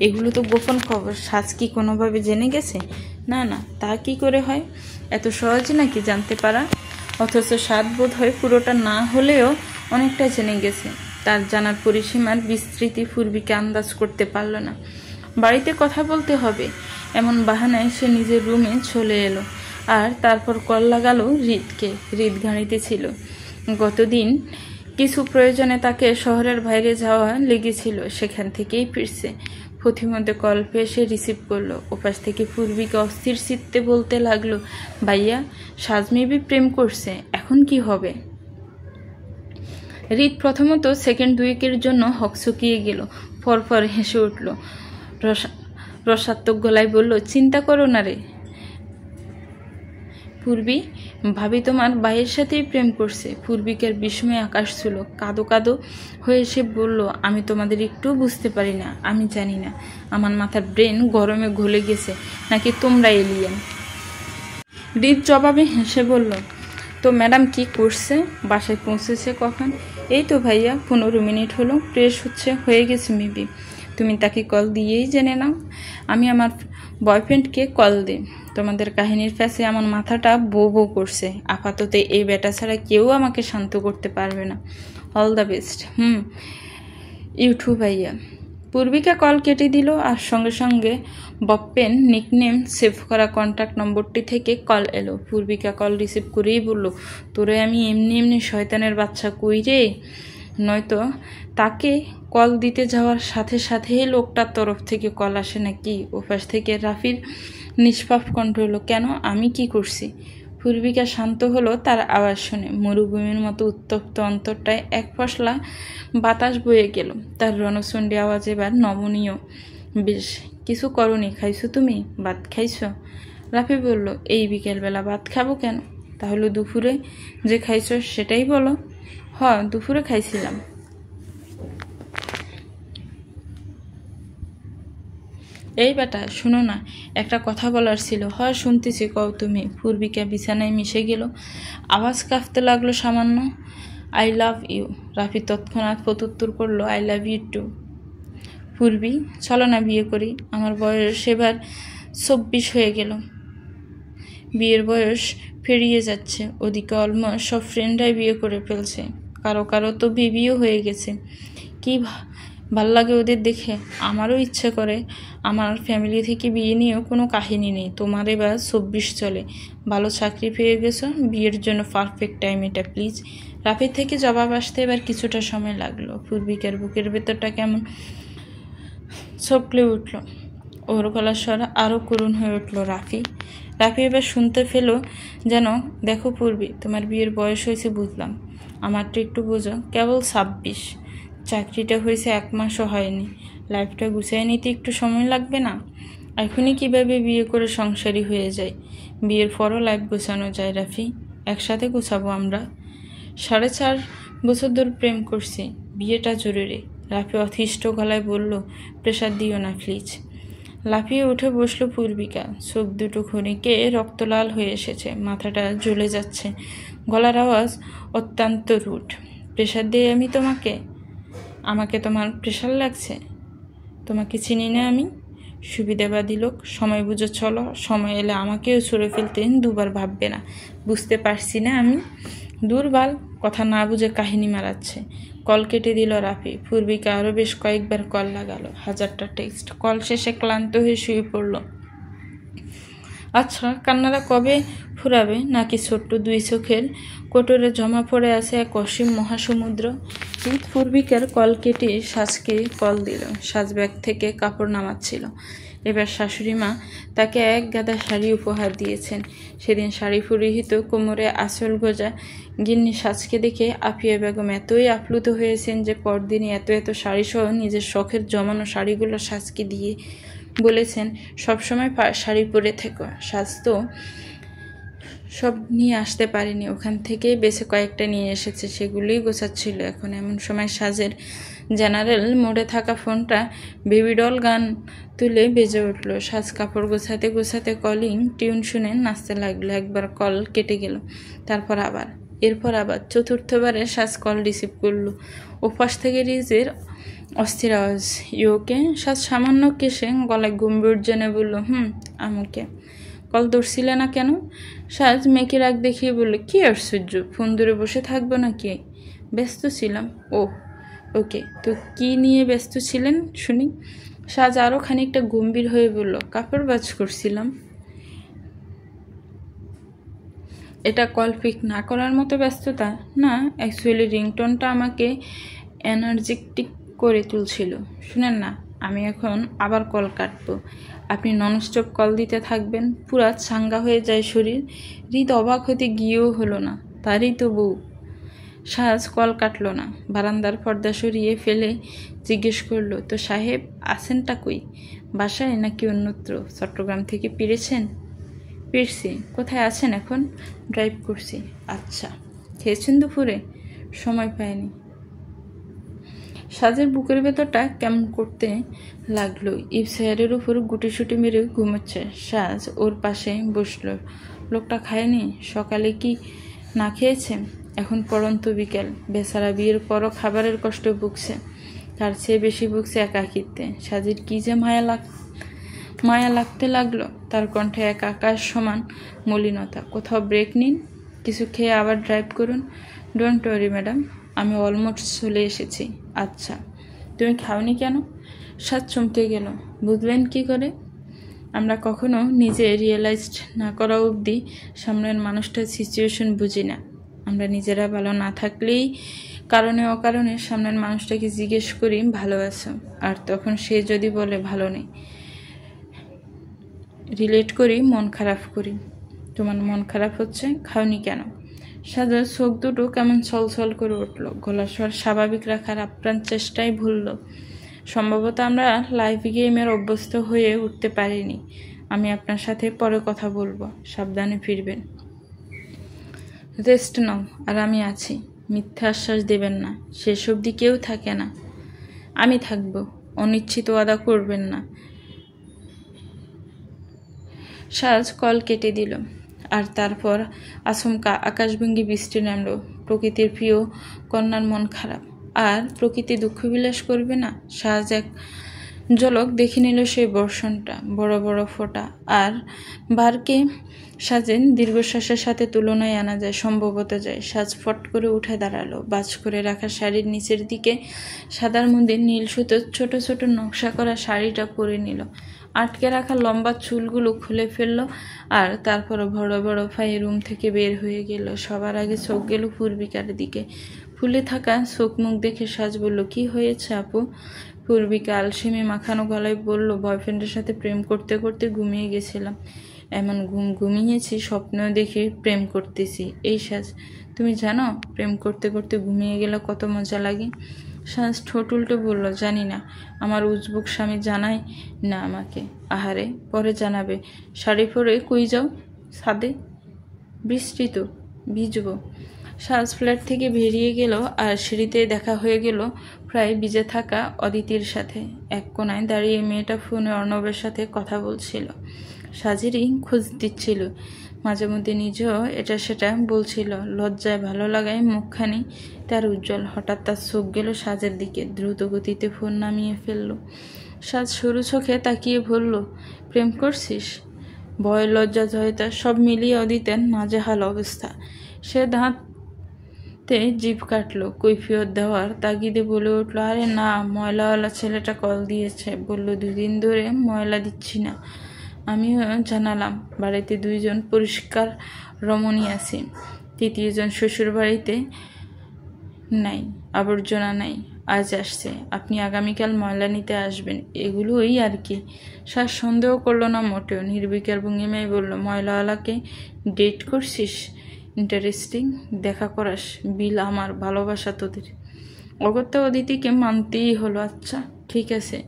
এগুলো তো গোপন খবর। সাজ কি কোনোভাবে জেনে গেছে? না না, তা কি করে হয়? এত সহজ নাকি জানতে পারা? অথচ সাজ বোধ হয় পুরোটা না হলেও অনেকটা জেনে গেছে। তার জানার পরিসীমার বিস্তৃতি পূর্বিকা আন্দাজ করতে পারল না। বাড়িতে কথা বলতে হবে এমন বাহানায় সে নিজের রুমে চলে এলো। আর তারপর কল লাগালো হৃদকে। হৃদ গাড়িতে ছিল। গতদিন কিছু প্রয়োজনে তাকে শহরের বাইরে যাওয়া লেগেছিল, সেখান থেকেই ফিরছে। পথিমধ্যে কল পেয়ে সে রিসিভ করলো। ওপাশ থেকে পূর্বিকা অস্থির চিত্তে বলতে লাগলো, ভাইয়া, সাজ মেবি প্রেম করছে, এখন কি হবে? হৃদ প্রথমত সেকেন্ড দুয়েকের জন্য হকচকিয়ে গেল, পরপর হেসে উঠল। রসাত্মক গলায় বলল, চিন্তা করো না রে পূর্বী, ভাবি তোমার ভাইয়ের সাথেই প্রেম করছে। পূর্বিকার বিস্ময়ে আকাশ ছিল। কাঁদো কাঁদো হয়ে সে বলল, আমি তোমাদের একটু বুঝতে পারি না। আমি জানি না আমার মাথার ব্রেন গরমে গলে গেছে নাকি তোমরা এলিয়েন। হৃদ জবাবে হেসে বলল, তো ম্যাডাম কি করছে? বাসায় পৌঁছেছে কখন? এই তো ভাইয়া 15 মিনিট হলো। ফ্রেশ হয়ে গেছে মেবি। তুমি তাকে কল দিয়েই জেনে নাও। আমি আমার বয়ফ্রেন্ডকে কল দিই। তোমাদের কাহিনীর ফ্যাসে আমার মাথাটা বো বো করছে। আপাতত এই বেটা ছাড়া কেউ আমাকে শান্ত করতে পারবে না। All the best. ইউটিউব ভাইয়া। পূর্বিকা কল কেটে দিল আর সঙ্গে সঙ্গে বপ্পেন নিকনেম সেভ করা কন্ট্যাক্ট নম্বরটি থেকে কল এলো। পূর্বিকা কল রিসিভ করেই বলল, তোরে আমি এমনি এমনি শয়তানের বাচ্চা কই রে? নয়তো তাকে কল দিতে যাওয়ার সাথে সাথেই লোকটার তরফ থেকে কল আসে নাকি? ওপাশ থেকে রাফির নিষ্পাপ কণ্ঠ হলো, কেন, আমি কি করছি? পূর্বিকা শান্ত হলো তার আওয়াজ শুনে। মরুভূমির মতো উত্তপ্ত অন্তরটায় এক ফসলা বাতাস বয়ে গেল। তার রণচণ্ডী আওয়াজ এবার নমনীয়। বেশ, কিছু করনি, খাইছো তুমি? ভাত খাইছো? রাফি বলল, এই বিকেলবেলা ভাত খাবো কেন? তাহলে দুপুরে যে খাইছো সেটাই বলো। দুপুরে খাইছিলাম। এই বেটা, শুনো না, একটা কথা বলার ছিল। শুনতেছি, কও তুমি। পূর্বিকা বিছানায় মিশে গেল। আওয়াজ কাঁপতে লাগলো সামান্য। I love you. রাফি তৎক্ষণাৎ প্রত্যুত্তর করলো, আই লাভ ইউ টু। পূর্বী, চলো না বিয়ে করি। আমার বয়স এবার 24 হয়ে গেল। বিয়ের বয়স পেরিয়ে যাচ্ছে। ওদিকে অলমোস্ট সব ফ্রেন্ডরাই বিয়ে করে ফেলছে। কারো কারো তো বিবিও হয়ে গেছে। কি ভাল লাগে ওদের দেখে। আমারও ইচ্ছে করে। আমার ফ্যামিলি থেকে বিয়ে নিয়েও কোনো কাহিনী নেই। তোমার এবার 24 চলে, ভালো চাকরি পেয়ে গেছো, বিয়ের জন্য পারফেক্ট টাইম এটা, প্লিজ। রাফির থেকে জবাব আসতে এবার কিছুটা সময় লাগলো। পূর্বিকার বুকের ভেতরটা কেমন চকলে উঠল। ওর গলার স্বর আরও করুণ হয়ে উঠল। রাফি এবার শুনতে পেল যেন, দেখো পূর্বী, তোমার বিয়ের বয়স হয়েছে বুঝলাম, আমারটা একটু বোঝো। কেবল 26, চাকরিটা হয়েছে 1 মাসও হয়নি। লাইফটা গুছিয়ে নিতে একটু সময় লাগবে না? এখনই কিভাবে বিয়ে করে সংসারী হয়ে যায়? বিয়ের পরও লাইফ গোছানো যায় রাফি, একসাথে গোছাবো আমরা। 4.5 বছর ধরে প্রেম করছি, বিয়েটা জরুরি। রাফি অতিষ্ঠ গলায় বলল, প্রেশার দিও না প্লিজ। লাফিয়ে উঠে বসলো পূর্বিকা। চোখ দুটো ক্ষণিকে রক্তলাল হয়ে এসেছে, মাথাটা জ্বলে যাচ্ছে। গলার আওয়াজ অত্যন্ত রুড। প্রেশার দিয়ে আমি তোমাকে? আমাকে তোমার প্রেশার লাগছে? তোমাকে চিনি না আমি? সুবিধাবাদী লোক। সময় বুঝে চলো, সময় এলে আমাকেও ছুঁড়ে ফেলতে দুবার ভাববে না। বুঝতে পারছি না আমি? দুর্বল কথা না বুঝে কাহিনী মারাচ্ছে। কল কেটে দিল রাফি। পূর্বিকা আরও বেশ কয়েকবার কল লাগালো, 1000টা টেক্সট। কল শেষে ক্লান্ত হয়ে শুয়ে পড়ল। আচ্ছা, কান্নারা কবে ফুরাবে? নাকি ছোট্ট 2 চোখের কোটরে জমা পড়ে আছে এক অসীম মহাসমুদ্র? পূর্বিকার কল কেটে সাজকে কল দিল। সাজ ব্যাগ থেকে কাপড় নামাচ্ছিল। এবার শাশুড়ি মা তাকে এক গাদা শাড়ি উপহার দিয়েছেন। সেদিন শাড়ি পরিহিত, কোমরে আঁচল গোজা গিন্নি সাজকে দেখে আফিয়া বেগম এতই আপ্লুত হয়েছেন যে পরদিনই এত শাড়িসহ নিজের শখের জমানো শাড়িগুলো সাজকে দিয়ে বলেছেন, সবসময় শাড়ি পরে থেকো। সাজ তো সব নিয়ে আসতে পারেনি, ওখান থেকেই বেছে কয়েকটা নিয়ে এসেছে, সেগুলোই গোছাচ্ছিল এখন। এমন সময় সাজের জেনারেল মোডে থাকা ফোনটা বেবি ডল গান তুলে বেজে উঠল। সাজ কাপড় গোছাতে গোছাতে কলিং টিউন শুনে নাচতে লাগলো। একবার কল কেটে গেল, এরপর আবার চতুর্থবারে সাজ কল রিসিভ করলো। ওপাশ থেকে রিজের অস্থির আওয়াজ, ইউকে? সাজ সামান্য কেসে গলায় গম্ভীর জেনে বলল, আমাকে কল ধরছিলে না কেন? সাজ মেয়েকে রাগ দেখিয়ে বলল, কি আশ্চর্য, ফোন ধরে বসে থাকবো নাকি? ব্যস্ত ছিলাম। ওকে, তো কি নিয়ে ব্যস্ত ছিলেন শুনি? সাজ আরও খানিকটা গম্ভীর হয়ে বলল, কাপড় বাজ করছিলাম। এটা কল পিক না করার মতো ব্যস্ততা না, অ্যাকচুয়ালি রিংটোনটা আমাকে এনার্জেটিক করে তুলছিল। শুনেন না, আমি এখন আবার কল কাটবো, আপনি ননস্টপ কল দিতে থাকবেন। পুরা চাঙ্গা হয়ে যায় শরীর। হৃদ অবাক হতে গিয়েও হলো না, তারই তো বউ। সাজ কল কাটল না, বারান্দার পর্দা সরিয়ে ফেলে জিজ্ঞেস করলো, তো সাহেব আছেনটা কই? বাসায় নাকি অন্যত্র? চট্টগ্রাম থেকে ফিরছি। কোথায় আছেন এখন? ড্রাইভ করছি। আচ্ছা, খেয়েছেন দুপুরে? সময় পায়নি। সাজের বুকের ভেতরটা কেমন করতে লাগলো। ইফসায়ারের উপর গুটিসুটি মেরে ঘুমোচ্ছে। সাজ ওর পাশে বসলো। লোকটা খায়নি? সকালে কি না খেয়েছে? এখন পড়ন্ত বিকেল। বেচারা বিয়ের পরও খাবারের কষ্ট ভুগছে, তার চেয়ে বেশি ভুগছে একাকিত্বে। সাজের কি যে মায়া লাগতে লাগলো। তার কণ্ঠে এক আকাশ সমান মলিনতা। কোথাও ব্রেক নিন, কিছু খেয়ে আবার ড্রাইভ করুন। ডোন্ট ওয়ারি ম্যাডাম, আমি অলমোস্ট চলে এসেছি। আচ্ছা, তুমি খাওনি কেন? সাজ চমকে গেল। বুঝলেন কি করে? আমরা কখনো নিজে রিয়েলাইজড না করা অবধি সামনের মানুষটার সিচুয়েশন বুঝি না। আমরা নিজেরা ভালো না থাকলেই কারণে অকারণে সামনের মানুষটাকে জিজ্ঞেস করি, ভালো আছো? আর তখন সে যদি বলে ভালো নেই, রিলেট করি, মন খারাপ করি। তোমার মন খারাপ হচ্ছে, খাওনি কেন? সাজার চোখ দুটো কেমন ছলছল করে উঠল। গলার স্বর স্বাভাবিক রাখার আপ্রাণ চেষ্টাই ভুলল। সম্ভবত আমরা লাইফ গেমের অভ্যস্ত হয়ে উঠতে পারিনি। আমি আপনার সাথে পরে কথা বলবো, সাবধানে ফিরবেন। রেস্ট নাও, আর আমি আছি। মিথ্যা আশ্বাস দেবেন না, শেষ অবধি কেউ থাকে না। আমি থাকবো, অনিচ্ছিত ওয়াদা করবেন না। সাজ কল কেটে দিল। আর তারপর আচমকা আকাশভঙ্গি বৃষ্টি নামল। প্রকৃতির প্রিয় কন্যার মন খারাপ, আর প্রকৃতি দুঃখ বিলাস করবে না। সাজ এক ঝলক দেখে নিল সেই বর্ষণটা, বড় বড় ফোঁটা আর বারকে সাজের দীর্ঘশ্বাসের সাথে তুলনায় আনা যায়, সম্ভবত যায়। সাজ ফট করে উঠে দাঁড়ালো। বাজ করে রাখা শাড়ির নিচের দিকে সাদার মধ্যে নীল সুতোর ছোট ছোট নকশা করা শাড়িটা পরে নিল। আটকে রাখা লম্বা চুলগুলো খুলে ফেললো, আর তারপর বড় বড় পায়ে রুম থেকে বের হয়ে গেল। সবার আগে চোখ গেল পূর্বিকার দিকে। ফুলে থাকা চোখ মুখ দেখে সাজ বলল, কি হয়েছে আপু? পূর্বিকা আলসেমি মাখানো গলায় বলল, বয়ফ্রেন্ডের সাথে প্রেম করতে করতে ঘুমিয়ে গেছিলাম। এমন ঘুমিয়েছি, স্বপ্ন দেখে প্রেম করতেছি। এই সাজ, তুমি জানো প্রেম করতে করতে ঘুমিয়ে গেলে কত মজা লাগে? সাজ ঠোঁট উল্টে বলল, জানি না, আমার উজবুক স্বামী জানায় না আমাকে। আহারে, পরে জানাবে। শাড়ি পরে কই যাও? ছাদে। বৃষ্টি তো, ভিজবো। সাজ ফ্ল্যাট থেকে বেরিয়ে গেল, আর সিঁড়িতে দেখা হয়ে গেল প্রায় ভিজে থাকা অদিতির সাথে। এক কোনায় দাঁড়িয়ে মেয়েটা ফোনে অর্ণবের সাথে কথা বলছিল। সাজেরই খোঁজ দিচ্ছিল, মাঝে মধ্যে নিজেও এটা সেটা বলছিল। লজ্জায় ভালো লাগায় মুখখানি তার উজ্জ্বল। হঠাৎ তার চোখ গেল সাজের দিকে। দ্রুত গতিতে ফোন নামিয়ে ফেলল। সাজ সরু চোখে তাকিয়ে বলল, প্রেম করছিস? ভয়, লজ্জা, জয়তা সব মিলিয়ে অদিতের নাজেহাল অবস্থা। সে দাঁতে জিভ কাটলো। কৈফিয়ত দেওয়ার তাগিদে বলে উঠল, আরে না, ময়লাওয়ালা ছেলেটা কল দিয়েছে, বলল 2 দিন ধরে ময়লা দিচ্ছি না। আমিও জানালাম, বাড়িতে 2 জন পরিষ্কার রমণী আছে, 3য় জন শ্বশুর বাড়িতে নাই, আবর্জনা নাই, আজ আসছে। আপনি আগামীকাল ময়লা নিতে আসবেন, এগুলোই আর কি। সার সন্দেহ করলো না মোটেও। নির্বিকার ভঙ্গিমায় বলল, ময়লাওয়ালাকে ডেট করছিস? ইন্টারেস্টিং, দেখা করাস, বিল আমার, ভালোবাসা তোদের। অগত্যা অদিতিকে মানতেই হলো। আচ্ছা ঠিক আছে।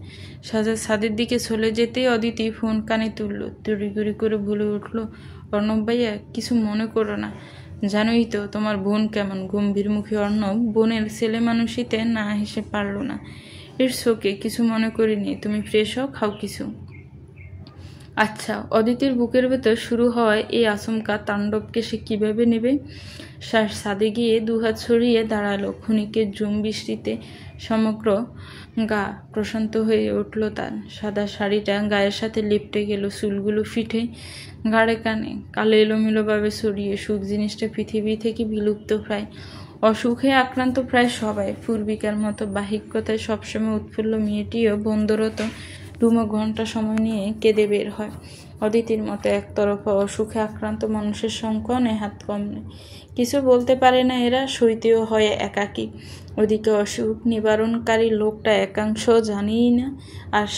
সাজা ছাদের দিকে চলে যেতেই অদিতি ফোন কানে তুলল। তড়িঘড়ি করে বলে উঠল, অর্ণব ভাইয়া, কিছু মনে করো না, জানোই তো তোমার বোন কেমন। গম্ভীরমুখী অর্ণব বোনের ছেলে মানুষিতে না হেসে পারল না। ইটস ওকে, কিছু মনে করিনি। তুমি ফ্রেশ হও, খাও কিছু। আচ্ছা। অদিতির বুকের ভেতর শুরু হওয়ায় এই আচমকা তাণ্ডবকে সে কিভাবে নেবে? ছাদে গিয়ে দুহাত ছড়িয়ে দাঁড়ালো। ক্ষণিকের ঝুম বৃষ্টিতে সমগ্র গা প্রশান্ত হয়ে উঠল তার। সাদা শাড়িটা গায়ের সাথে লিপটে গেল, চুলগুলো ফিটে গাড়ে কানে কালো এলোমেলোভাবে ছড়িয়ে। সুখ জিনিসটা পৃথিবী থেকে বিলুপ্ত প্রায়। অসুখে আক্রান্ত প্রায় সবাই। পূর্বিকার মতো বাহিকতায় সবসময় উৎফুল্ল মেয়েটিও বন্দরত রুমো ঘন্টা সময় নিয়ে কেঁদে বের হয়। অদিতির মতো একতরফা অসুখে আক্রান্ত মানুষের সংখ্যা নেহাত কম নেই। কিছু বলতে পারে না এরা, সইতেও হয় একাকী। ওদিকে অসুখ নিবারণকারী লোকটা একাংশ জানেই না। আর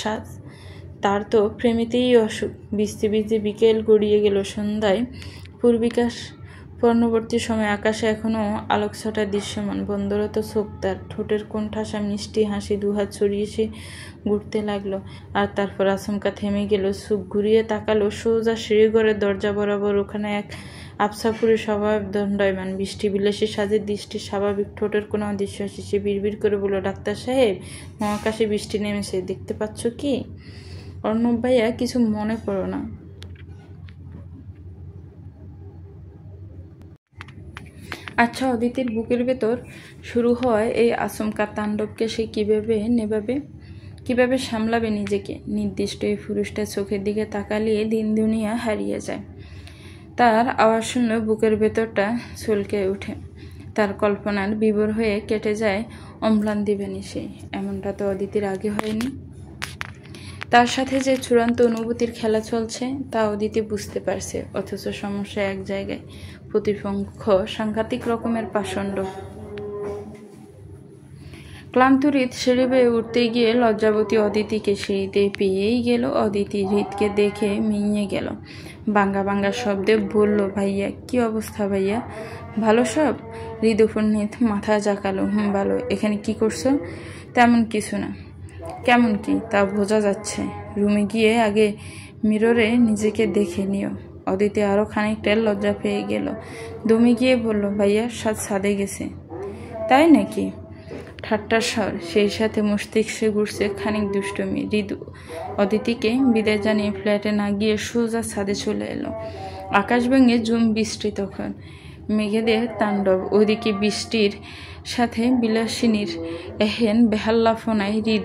তার তো প্রেমিতেই অসুখ। ভিজতে ভিজতে বিকেল গড়িয়ে গেল। সন্ধ্যায় পূর্বিকাশ পর্ণবর্তী সময় আকাশে এখনো আলোকছটা দৃশ্যমান। বন্দরত চোখ তার, ঠোঁটের কোণঠাসা মিষ্টি হাসি দুহাত ছড়িয়ে সে ঘুরতে লাগলো। আর তারপর আচমকা থেমে গেল। চোখ ঘুরিয়ে তাকালো সোজা সিঁড়িঘরের দরজা বরাবর। ওখানে এক আফসাপুরী স্বভাব দণ্ডায়মান, বৃষ্টি বিলাসী সাজের দৃষ্টি, স্বাভাবিক ঠোঁটের কোনো অদৃশ্য হাসি। সে বিড়বিড় করে বলল, ডাক্তার সাহেব, মহাকাশে বৃষ্টি নেমেছে, দেখতে পাচ্ছ কি? অর্ণব ভাইয়া, কিছু মনে করো না। আচ্ছা। অদিতির বুকের ভেতর শুরু হয় এই আচমকা তাণ্ডবকে সে কিভাবে সামলাবে নিজেকে? নির্দিষ্ট এই পুরুষটা চোখের দিকে তাকালিয়ে দিন দুনিয়া হারিয়ে যায়। তার আওয়াজ শুনলে বুকের ভেতরটা চলকে ওঠে। তার কল্পনার বিভোর হয়ে কেটে যায় অম্লান দিবানিশি। এমনটা তো অদিতির আগে হয়নি। তার সাথে যে চূড়ান্ত অনুভূতির খেলা চলছে তা অদিতি বুঝতে পারছে, অথচ সমস্যা এক জায়গায়। প্রতিপক্ষ সাংঘাতিক রকমের পাষণ্ড। ক্লান্ত হৃদ সিঁড়ি বেয়ে উঠতে গিয়ে লজ্জাবতী অদিতিকে সিঁড়িতে পেয়েই গেল। অদিতি হৃদকে দেখে মিইয়ে গেল। বাঙ্গা বাঙ্গা শব্দে বলল, ভাইয়া। কি অবস্থা ভাইয়া? ভালো সব? হৃদ উপনীত মাথা জাকালো। ভালো। এখানে কি করছো? তেমন কিছু না। কেমন কি তা বোঝা যাচ্ছে। রুমে গিয়ে আগে মিররে নিজেকে দেখে নিও। অদিতি আরও খানিকটা লজ্জা পেয়ে গেল। দমে গিয়ে বলল, ভাইয়া ছাদে গেছে। তাই নাকি? ঠাট্টার স্বর, সেই সাথে মস্তিষ্কে ঘুরছে খানিক দুষ্টমি। হৃদু অদিতিকে বিদায় জানিয়ে ফ্ল্যাটে না গিয়ে সোজা ছাদে চলে এলো। আকাশ ভেঙে ঝুম বৃষ্টি তখন, মেঘেদের তাণ্ডব। ওদিকে বৃষ্টির সাথে বিলাসিনীর এহেন বেহাল্লাফনায় হৃদ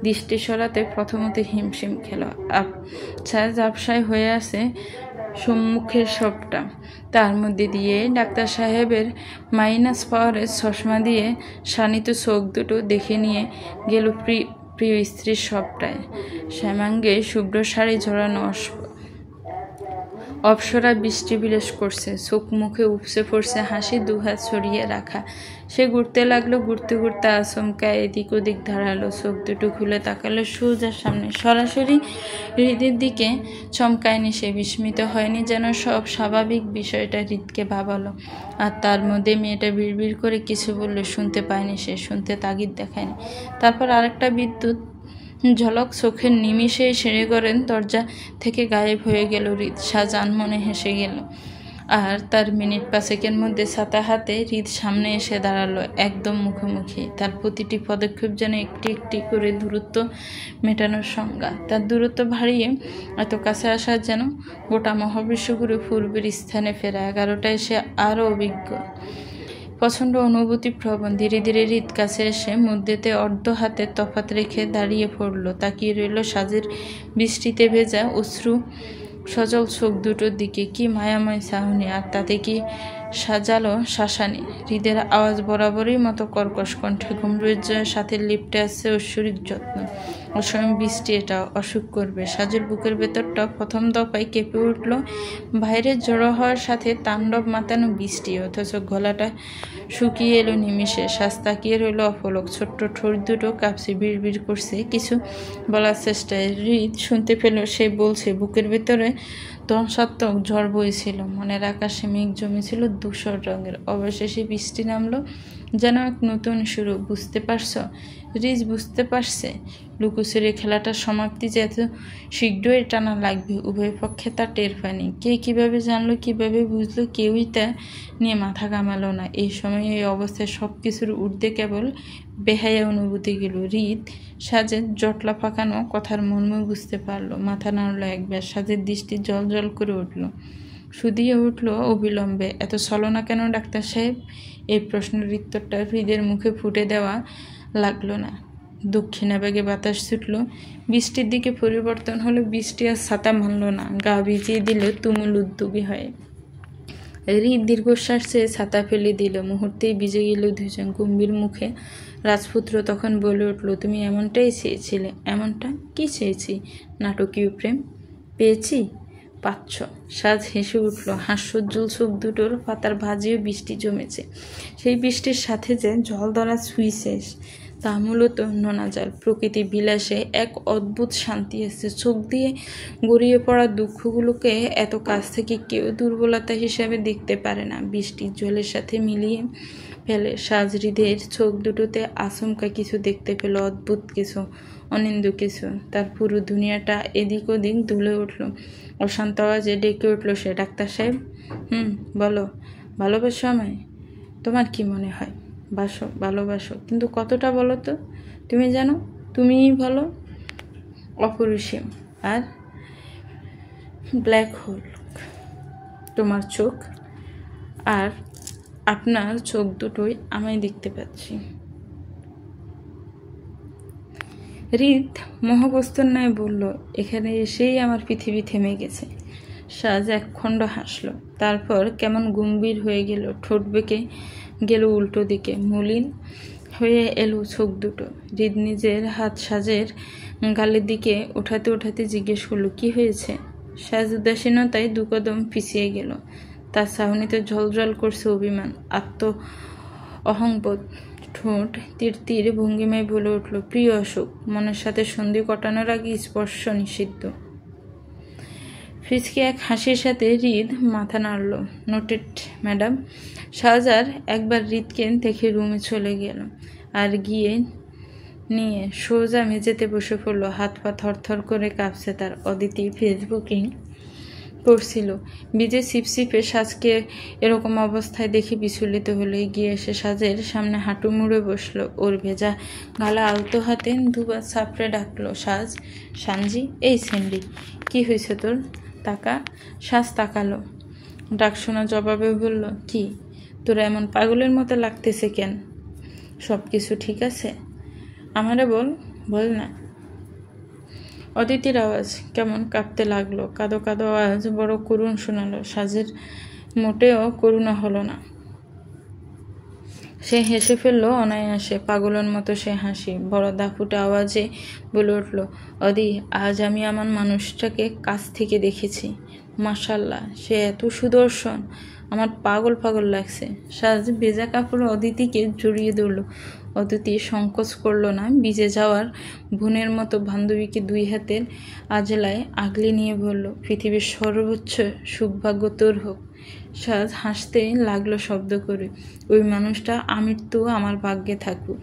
দৃষ্টি সরাতে প্রথমত হিমশিম খেল। আচ্ছা, ঝাপসায় হয়ে আছে সম্মুখের সবটা। তার মধ্যে দিয়ে ডাক্তার সাহেবের মাইনাস পাওয়ারের চশমা দিয়ে শানিত চোখ দুটো দেখে নিয়ে গেল প্রিয় স্ত্রীর সবটায়। শ্যামাঙ্গে শুভ্র শাড়ি ঝরানো অপ্সরা বৃষ্টি বিলাস করছে। চোখ মুখে উপসে পড়ছে হাসি, দুহাত ছড়িয়ে রাখা। সে ঘুরতে লাগলো। ঘুরতে ঘুরতে আচমকা এদিক ওদিক দাঁড়ালো। চোখ দুটো খুলে তাকালো সোজা সামনে, সরাসরি হৃদের দিকে। চমকায়নি সে, বিস্মিত হয়নি, যেন সব স্বাভাবিক বিষয়টা হৃদকে ভাবালো। আর তার মধ্যে মেয়েটা বিড়বিড় করে কিছু বললে শুনতে পায়নি সে, শুনতে তাগিদ দেখায়নি। তারপর আরেকটা বিদ্যুৎ ঝলক চোখের নিমিষেই সিঁড়িঘরের দরজা থেকে গায়েব হয়ে গেল হৃদ। সাজান মনে হেসে গেল। আর তার মিনিট পাঁচেকের মধ্যে ছাতা হাতে হৃদ সামনে এসে দাঁড়ালো, একদম মুখোমুখি। তার প্রতিটি পদক্ষেপ যেন একটি একটি করে দূরত্ব মেটানোর সংজ্ঞা। তার দূরত্ব বাড়িয়ে এত কাছে আসা যেন গোটা মহাবিশ্ব ঘুরে পূর্বের স্থানে ফেরা। 11টায় সে আরও অভিজ্ঞ, প্রচণ্ড অনুভূতি প্রবণ। ধীরে ধীরে হৃদ কাছে এসে মধ্যেতে অর্ধ হাতে তফাত রেখে দাঁড়িয়ে পড়ল। তাকিয়ে রইল সাজের বৃষ্টিতে ভেজা অশ্রু সজল চোখ দুটোর দিকে। কি মায়াময় চাহনি, আর তাতে কি সাজালো শাসানি। হৃদের আওয়াজ বরাবরই মতো কর্কশ কণ্ঠে গম্ভীর্যের সাথে লিপটে আসছে ঐশ্বরিক যত্ন। অসীম বৃষ্টি এটা অসুখ করবে। সাজের বুকের ভেতরটা প্রথম দফায় কেঁপে উঠল। বাইরে জড়ো হওয়ার সাথে তাণ্ডব মাতানো বৃষ্টি, অথচ গলাটা শুকিয়ে এলো নিমিষে। শ্বাস তাকিয়ে রইল অপলক। ছোট্ট ঠোঁট দুটো কাঁপছে, বিড়বিড় করছে কিছু বলার চেষ্টায়। হৃদ শুনতে পেল সে বলছে, বুকের ভেতরে ধ্বংসাত্মক ঝড় বইছিল। মনের আকাশে মেঘ জমেছিল ধূসর রঙের। অবশেষে বৃষ্টি নামলো, যেন এক নতুন শুরু। বুঝতে পারছ? রিজ বুঝতে পারছে লুকোচুরি খেলাটার সমাপ্তি যে এত শীঘ্রই টানা লাগবে, উভয় পক্ষে তা টের পায়নি। কে কিভাবে জানলো, কিভাবে বুঝলো, কেউই তা নিয়ে মাথা ঘামালো না। এই সময় এই অবস্থায় সব কিছুর ঊর্ধ্বে কেবল বেহায়া অনুভূতি গেল। হৃদ সাজের জটলা পাকানো কথার মর্ম বুঝতে পারলো, মাথা নাড়লো একবার। সাজের দৃষ্টি জল জল করে উঠল, শুধিয়ে উঠল অবিলম্বে। এত ছলনা কেন ডাক্তার সাহেব? এই প্রশ্নের উত্তরটা হৃদের মুখে ফুটে দেওয়া লাগলো না। দক্ষিণা বেগে বাতাস ছুটল, বৃষ্টির দিকে পরিবর্তন হলো। বৃষ্টি আর ছাতা মানল না, গা ভিজিয়ে দিল তুমুল উদ্যোগী হয়ে। হৃদ দীর্ঘশ্বাস চেয়ে ছাতা ফেলে দিল, মুহূর্তেই ভিজে গেল দুজন। গম্ভীর মুখে রাজপুত্র তখন বলে উঠল, তুমি এমনটাই চেয়েছিলে। এমনটা কি চেয়েছি? নাটকীয় প্রেম পেয়েছি, পাচ্ছ। সাজ হেসে উঠল, হাস্যোজ্জ্বল চোখ দুটোর পাতার ভাজিও বৃষ্টি জমেছে। সেই বৃষ্টির সাথে যে জল ধরা সুইচেস, তা মূলত নোনাজাল। প্রকৃতি বিলাসে এক অদ্ভুত শান্তি আছে। চোখ দিয়ে গড়িয়ে পড়া দুঃখগুলোকে এত কাছ থেকে কেউ দুর্বলতা হিসাবে দেখতে পারে না। বৃষ্টির জলের সাথে মিলিয়ে ফেলে সাজ হৃদের চোখ দুটোতে আচমকা কিছু দেখতে পেল, অদ্ভুত কিছু, অনিন্দ কিছু। তার পুরো দুনিয়াটা এদিক ওদিক দুলে উঠল। অশান্ত আওয়াজে ডেকে উঠল সে, ডাক্তার সাহেব। বলো। ভালোবাসো আমায়? তোমার কি মনে হয়? বাসো, ভালোবাসো, কিন্তু কতটা বলো তো? তুমি জানো তুমিই ভালো, অপরিসীম আর ব্ল্যাক হোল। তোমার চোখ আর আপনার চোখ দুটোই আমায় দেখতে পাচ্ছি। হৃদ মহাবস্তুর ন্যায় বলল, এখানে এসেই আমার পৃথিবী থেমে গেছে। সাজ একখণ্ড হাসল, তারপর কেমন গম্ভীর হয়ে গেল। ঠোঁট বেঁকে গেল উল্টো দিকে, মলিন হয়ে এলো চোখ দুটো। হৃদ নিজের হাত সাজের গালের দিকে ওঠাতে ওঠাতে জিজ্ঞেস করলো, কি হয়েছে? সাজ উদাসীনতায় দুকদম পিছিয়ে গেল। তার চাহনিতে ঝলঝল করছে অভিমান, অহংবোধ। ঠোঁট তীর তীর ভঙ্গিমায় বলে উঠল, প্রিয় অসুখ, মনের সাথে সন্ধি কটানোর আগে স্পর্শ নিষিদ্ধ। ফিসকে এক হাসির সাথে হৃদ মাথা নাড়ল। Noted madam. শাহজার একবার হৃদকে দেখে রুমে চলে গেল, আর গিয়ে নিয়ে সোজা মেঝেতে বসে পড়ল। হাত পা থরথর করে কাঁপছে তার। অদিতি ফেসবুকিং করছিল। বিজে সিপসিপে সাজকে এরকম অবস্থায় দেখে বিচলিত হলো। এগিয়ে এসে সাজের সামনে হাঁটু মুড়ে বসলো। ওর ভেজা গালা আলতো হাতে দুবার চাপড়ে ডাকলো, সাজ। সানজি, এই স্যান্ডি, কি হয়েছে তোর? তাকা। সাজ তাকালো, ডাক শোনা জবাবে বলল, কি তোরা এমন পাগলের মতো লাগতেছে কেন? সব কিছু ঠিক আছে? আমারে বল, বল না। অদিতির আওয়াজ কেমন কাঁপতে লাগলো, কাঁদো কাঁদো আওয়াজ, বড় করুণ শোনালো। সাজের মোটেও করুণা হলো না। সে হেসে ফেললো অনায়াসে, পাগলের মতো সে হাসি। বড় দাফুটে আওয়াজে বলে উঠল, অদি, আজ আমি আমার মানুষটাকে কাছ থেকে দেখেছি। মাশাআল্লাহ, সে এত সুদর্শন, আমার পাগল পাগল লাগছে। সাজ ভেজা কাপড়ে অদিতিকে জড়িয়ে ধরল। অদিতি সংকোচ করল না, ভিজে যাওয়ার বোনের মতো বান্ধবীকে দুই হাতের আজলায় আগলে নিয়ে বলল, পৃথিবীর সর্বোচ্চ সৌভাগ্য তোর হোক। সাজ হাসতে লাগলো শব্দ করে, ওই মানুষটা আমৃত্যু আমার ভাগ্যে থাকুক।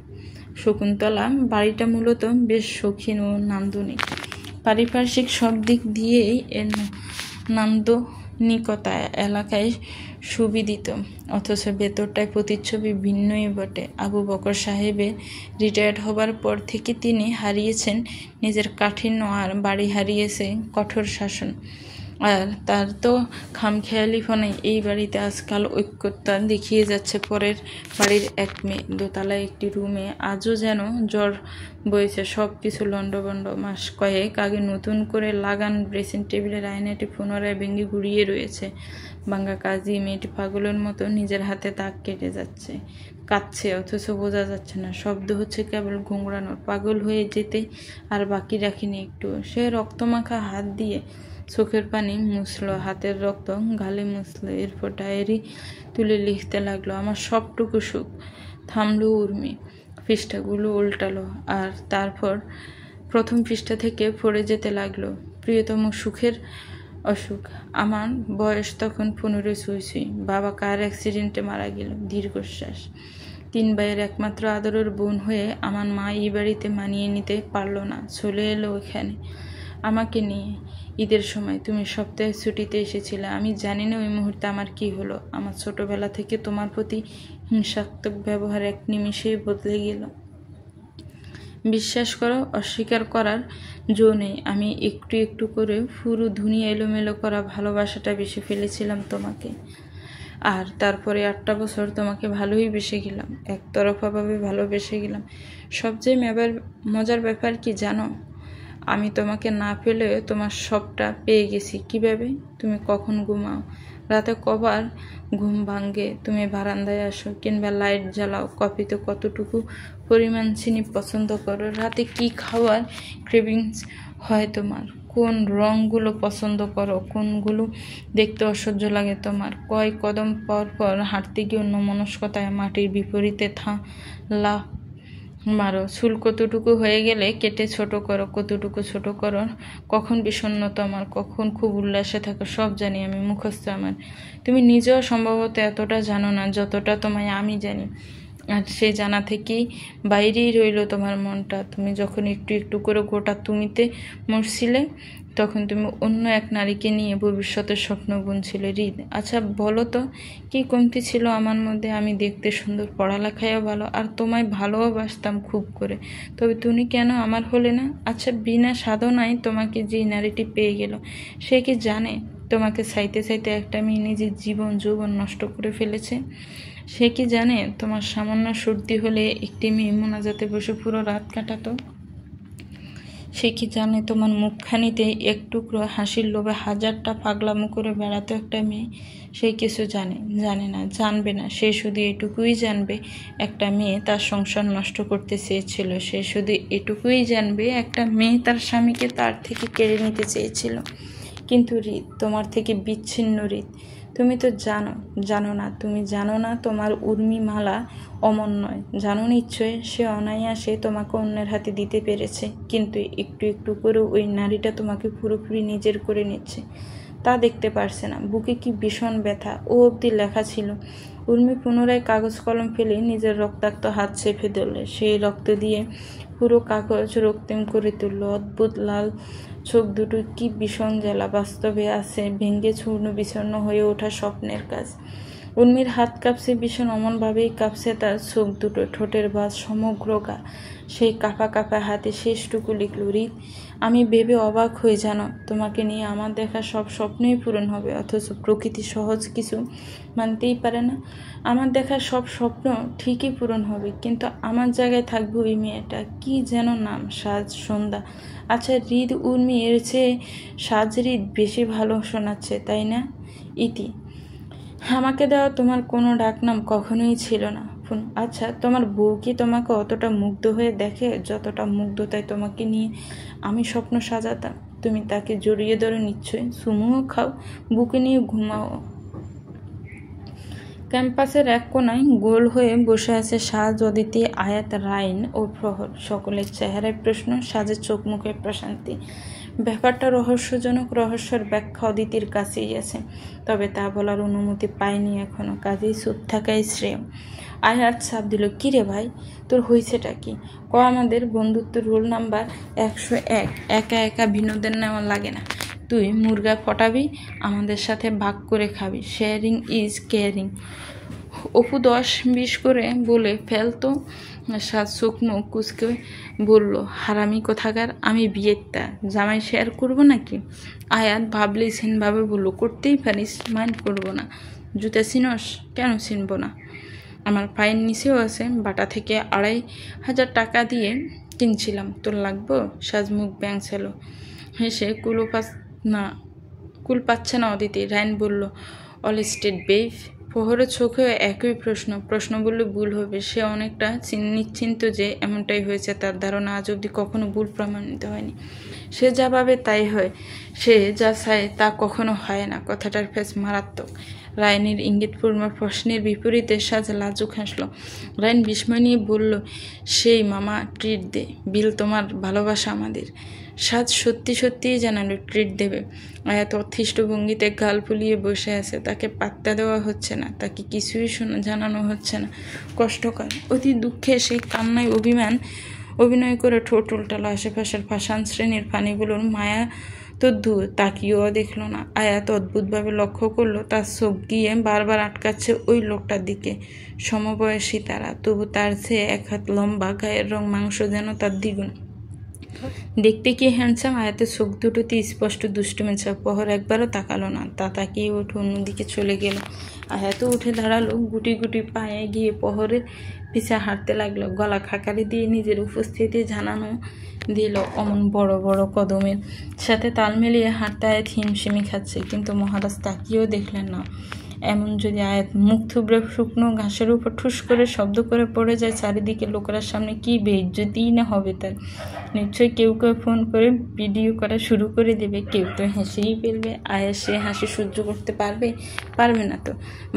শকুন্তলা বাড়িটা মূলত বেশ শৌখিন ও নান্দনিক। পারিপার্শ্বিক সব দিক দিয়েই এর নান্দনিকতা এলাকায় সুবিদিত, অথচ ভেতরটায় প্রতিচ্ছবি ভিন্নই বটে। আবু বকর সাহেবের রিটায়ার্ড হবার পর থেকে তিনি হারিয়েছেন নিজের কাঠিন্য, আর বাড়ি হারিয়েছে কঠোর শাসন। আর তার তো খামখেয়ালিপনায় এই বাড়িতে আজকাল ঐক্যতা দেখিয়ে যাচ্ছে। পরের বাড়ির এক মেয়ে, দোতলায় একটি রুমে আজও যেন জ্বর বইছে। সব কিছু লণ্ডভণ্ড। মাস কয়েক আগে নতুন করে লাগান ড্রেসিং টেবিলের আয়নাটি পুনরায় ভেঙে গুড়িয়ে রয়েছে। ভাঙা কাজ দিয়ে মেয়েটি পাগলের মতো নিজের হাতে দাগ কেটে যাচ্ছে, কাঁদছে, অথচ বোঝা যাচ্ছে না। শব্দ হচ্ছে কেবল ঘুংড়ানোর। পাগল হয়ে যেতে আর বাকি রাখিনি একটু। সে রক্তমাখা হাত দিয়ে চোখের পানি মুছল, হাতের রক্ত গালে মুছল। এরপর ডায়েরি তুলে লিখতে লাগলো, আমার সবটুকু সুখ। থামলো উর্মি, পৃষ্ঠাগুলো উল্টালো, আর তারপর প্রথম পৃষ্ঠা থেকে পড়ে যেতে লাগলো। প্রিয়তম সুখের অসুখ। আমার বয়স তখন 15 ছুঁই। বাবা কার অ্যাক্সিডেন্টে মারা গেল। দীর্ঘশ্বাস। তিন ভাইয়ের একমাত্র আদরের বোন হয়ে আমার মা এই বাড়িতে মানিয়ে নিতে পারলো না, চলে এলো এখানে আমাকে নিয়ে। ঈদের সময় তুমি সপ্তাহে ছুটিতে এসেছিলে। আমি জানি না ওই মুহূর্তে আমার কি হলো। আমার ছোটবেলা থেকে তোমার প্রতি হিংসাত্মক ব্যবহার এক নিমিষেই বদলে গেল। বিশ্বাস করো, অস্বীকার করার জো নেই। আমি একটু একটু করে পুরো দুনিয়া এলোমেলো করা ভালোবাসাটা বেশি ফেলেছিলাম তোমাকে। আর তারপরে 8টা বছর তোমাকে ভালোই বেসে গেলাম, একতরফাভাবে ভালোবেসে গেলাম। সবচেয়ে মজার ব্যাপার কি জানো? আমি তোমাকে না পেলেও তোমার সবটা পেয়ে গেছি। কিভাবে? তুমি কখন ঘুমাও, রাতে কবার ঘুম ভাঙ্গে, তুমি বারান্দায় আসো কিংবা লাইট জ্বালাও, কফিতে কতটুকু পরিমাণ চিনি পছন্দ করো, রাতে কি খাওয়ার ক্রেভিংস হয় তোমার, কোন রঙগুলো পছন্দ করো, কোনগুলো দেখতে অসহ্য লাগে তোমার, কয় কদম পর পর হাঁটতে গিয়ে অন্যমনস্কতায় মাটির বিপরীতে লাফ মারো, চুল কতটুকু হয়ে গেলে কেটে ছোট করো, কতটুকু ছোট করো, কখন বিষণ্ণ তোমার, কখন খুব উল্লাসে থাকো, সব জানি আমি, মুখস্থ আমার। তুমি নিজেও সম্ভবত এতটা জানো না যতটা তোমায় আমি জানি। আর সেই জানা থেকেই বাইরেই রইল তোমার মনটা। তুমি যখন একটু একটু করে গোটা তুমিতে মরছিলে, তখন তুমি অন্য এক নারীকে নিয়ে ভবিষ্যতের স্বপ্ন বুনছিলে। হৃদ, আচ্ছা বলো তো, কি কমতি ছিল আমার মধ্যে? আমি দেখতে সুন্দর, পড়ালেখায়ও ভালো, আর তোমায় ভালোবাসতাম খুব করে। তবে তুমি কেন আমার হলে না? আচ্ছা, বিনা সাধনায় তোমাকে যে নারীটি পেয়ে গেল, সে কি জানে তোমাকে চাইতে চাইতে একটা মেয়ে নিজের জীবন যৌবন নষ্ট করে ফেলেছে? সে কি জানে তোমার সামান্য সর্দি হলে একটি মেয়ে মোনাজাতে বসে পুরো রাত কাটাতো? সে কি জানে তোমার মুখখানিতে এক টুকরো হাসির লোভে হাজারটা পাগলামো করে বেড়াতো একটা মেয়ে? সে কিছু জানে না, জানবে না। সে শুধু এটুকুই জানবে, একটা মেয়ে তার সংসার নষ্ট করতে চেয়েছিল। সে শুধু এটুকুই জানবে, একটা মেয়ে তার স্বামীকে তার থেকে কেড়ে নিতে চেয়েছিল। কিন্তু হৃদ, তোমার থেকে বিচ্ছিন্ন হৃদ। তুমি তো জানো না, তুমি জানো না তোমার উর্মিমালা অমন নয়। জানো নিশ্চয়, সে অনায়াসে তোমাকে অন্যের হাতে দিতে পেরেছে, কিন্তু একটু একটু করে ওই নারীটা তোমাকে পুরোপুরি নিজের করে নিচ্ছে। তা দেখতে পারছে না। বুকে কি ভীষণ ব্যথা, ও অবধি লেখা ছিল। উর্মি পুনরায় কাগজ কলম ফেলে নিজের রক্তাক্ত হাত চেপে ধরলে। সেই রক্ত দিয়ে পুরো কাগজ রক্তিম করে তুলল। অদ্ভুত লাল চোখ দুটো কি ভীষণ জ্বালা, বাস্তবে আছে ভেঙ্গে চূর্ণ বিচূর্ণ হয়ে ওঠা স্বপ্নের কাজ। উর্মির হাত কাঁপছে ভীষণ, অমনভাবেই কাঁপছে তার চোখ দুটো, ঠোঁটের বাজ, সমগ্র গা। সেই কাঁপা কাঁপা হাতে শেষটুকু লিখল, হৃদ, আমি ভেবে অবাক হয়ে জানো, তোমাকে নিয়ে আমার দেখা সব স্বপ্নই পূরণ হবে, অথচ প্রকৃতি সহজ কিছু মানতেই পারে না। আমার দেখা সব স্বপ্ন ঠিকই পূরণ হবে, কিন্তু আমার জায়গায় থাকবে ওই মেয়েটা, কি যেন নাম, সাজ সন্ধ্যা। আচ্ছা হৃদ, উর্মি এর চেয়ে সাজ হৃদ বেশি ভালো শোনাচ্ছে, তাই না? ইতি, আমাকে দেওয়া তোমার কোনো ডাকনাম কখনোই ছিল না। আচ্ছা, তোমার বউ কি তোমাকে অতটা মুগ্ধ হয়ে দেখে যতটা মুগ্ধতায় তোমাকে নিয়ে আমি স্বপ্ন সাজাতাম? তুমি তাকে জড়িয়ে ধরে নিশ্চয়ই, চুমুও খাও, বুকে নিয়ে ঘুমাও। ক্যাম্পাসের এক কোনায় গোল হয়ে বসে আছে সাজ, অদিতি, আয়াত, রাইন ও প্রহর। সকলের চেহারায় প্রশ্ন, সাজের চোখ মুখে প্রশান্তি। ব্যাপারটা রহস্যজনক, রহস্যের ব্যাখ্যা অদিতির কাছেই আছে, তবে তা বলার অনুমতি পায়নি এখনো, কাজেই চুপ থাকাই শ্রেয়। আয়াত চাপ দিল, কি রে ভাই, তোর হয়েছেটা কি? আমাদের বন্ধুত্ব রোল নাম্বার 101, একা একা বিনোদন নেওয়া লাগে না। তুই মুরগা ফটাবি, আমাদের সাথে ভাগ করে খাবি, শেয়ারিং ইজ কেয়ারিং। অপু 10-20 করে বলে ফেলতো। সাত চোখ মুখ কুচকে বলল, হারামি কোথাকার, আমি বিয়েরটা জামাই শেয়ার করবো নাকি? আয়াত ভাবে বলল, করতেই পারিস, মাইন্ড করবো না। জুতা চিনস? কেন চিনবো না, আমার পায়ের নিচেও আছে, বাটা থেকে 2500 টাকা দিয়ে কিনছিলাম, তোর লাগবো? সাজ মুখ ব্যাংছিল, হেসে কুল পাচ্ছে না অদিতি। রাইন বলল, অল স্টেট বেইফ। প্রহরের চোখেও একই প্রশ্ন বললে ভুল হবে। সে অনেকটা নিশ্চিন্ত যে এমনটাই হয়েছে, তার ধারণা আজ অবধি কখনো ভুল প্রমাণিত হয়নি। সে যা ভাবে তাই হয়, সে যা চায় তা কখনো হয় না। কথাটার ফেস মারাত্মক। রায়নের ইঙ্গিতপূর্ণ প্রশ্নের বিপরীতে সাজ লাজুক হাসল। রায়ন বিস্ময় নিয়ে বলল, সেই মামা ট্রিট দে, বিল তোমার, ভালোবাসা আমাদের। সাজ সত্যি সত্যিই জানালো ট্রিট দেবে। আয়াত অথিষ্ট ভঙ্গিতে গাল ফুলিয়ে বসে আছে, তাকে পাত্তা দেওয়া হচ্ছে না, তাকে কিছুই জানানো হচ্ছে না। কষ্টকর, অতি দুঃখে সেই কান্নায় অভিনয় করে ঠোঁট উল্টালো। আশেপাশের পাষাণ শ্রেণীর পানিগুলোর মায়া তো দূর, তাকিয়েও দেখলো না। আয়াত অদ্ভুতভাবে লক্ষ্য করলো তার চোখ গিয়ে বারবার আটকাচ্ছে ওই লোকটার দিকে। সমবয়সী তারা, তবু তার চেয়ে এক হাত লম্বা, গায়ের রং মাংস যেন তার দ্বিগুণ। দেখতে কি হ্যান্ডসাম! আয়াতের চোখ দুটোতে স্পষ্ট দুষ্টুমি ছাপ। প্রহর একবারও তাকালো না, তা তাকিয়ে উঠে অন্যদিকে চলে গেল। আয়াতও উঠে দাঁড়ালো, গুটি গুটি পায়ে গিয়ে প্রহরের পিছে হাঁটতে লাগলো। গলা খাকারি দিয়ে নিজের উপস্থিতি জানানো দিল অমন বড় বড় কদমের সাথে তাল মিলিয়ে হাঁটতে আয়াত হিমশিমি খাচ্ছে, কিন্তু মহারাজ তাকিয়েও দেখলেন না। এমন যদি আয়াত মুখ থুবড়ে শুকনো ঘাসের উপর ঠুস করে শব্দ করে পড়ে যায়, চারিদিকে লোকের সামনে কি বেইজ্জতিই না হবে তার। নিশ্চয়ই কেউ কেউ ফোন করে ভিডিও করা শুরু করে দেবে, কেউ তো হেসেই ফেলবে। আয়াত সে হাসি সহ্য করতে পারবে না তো।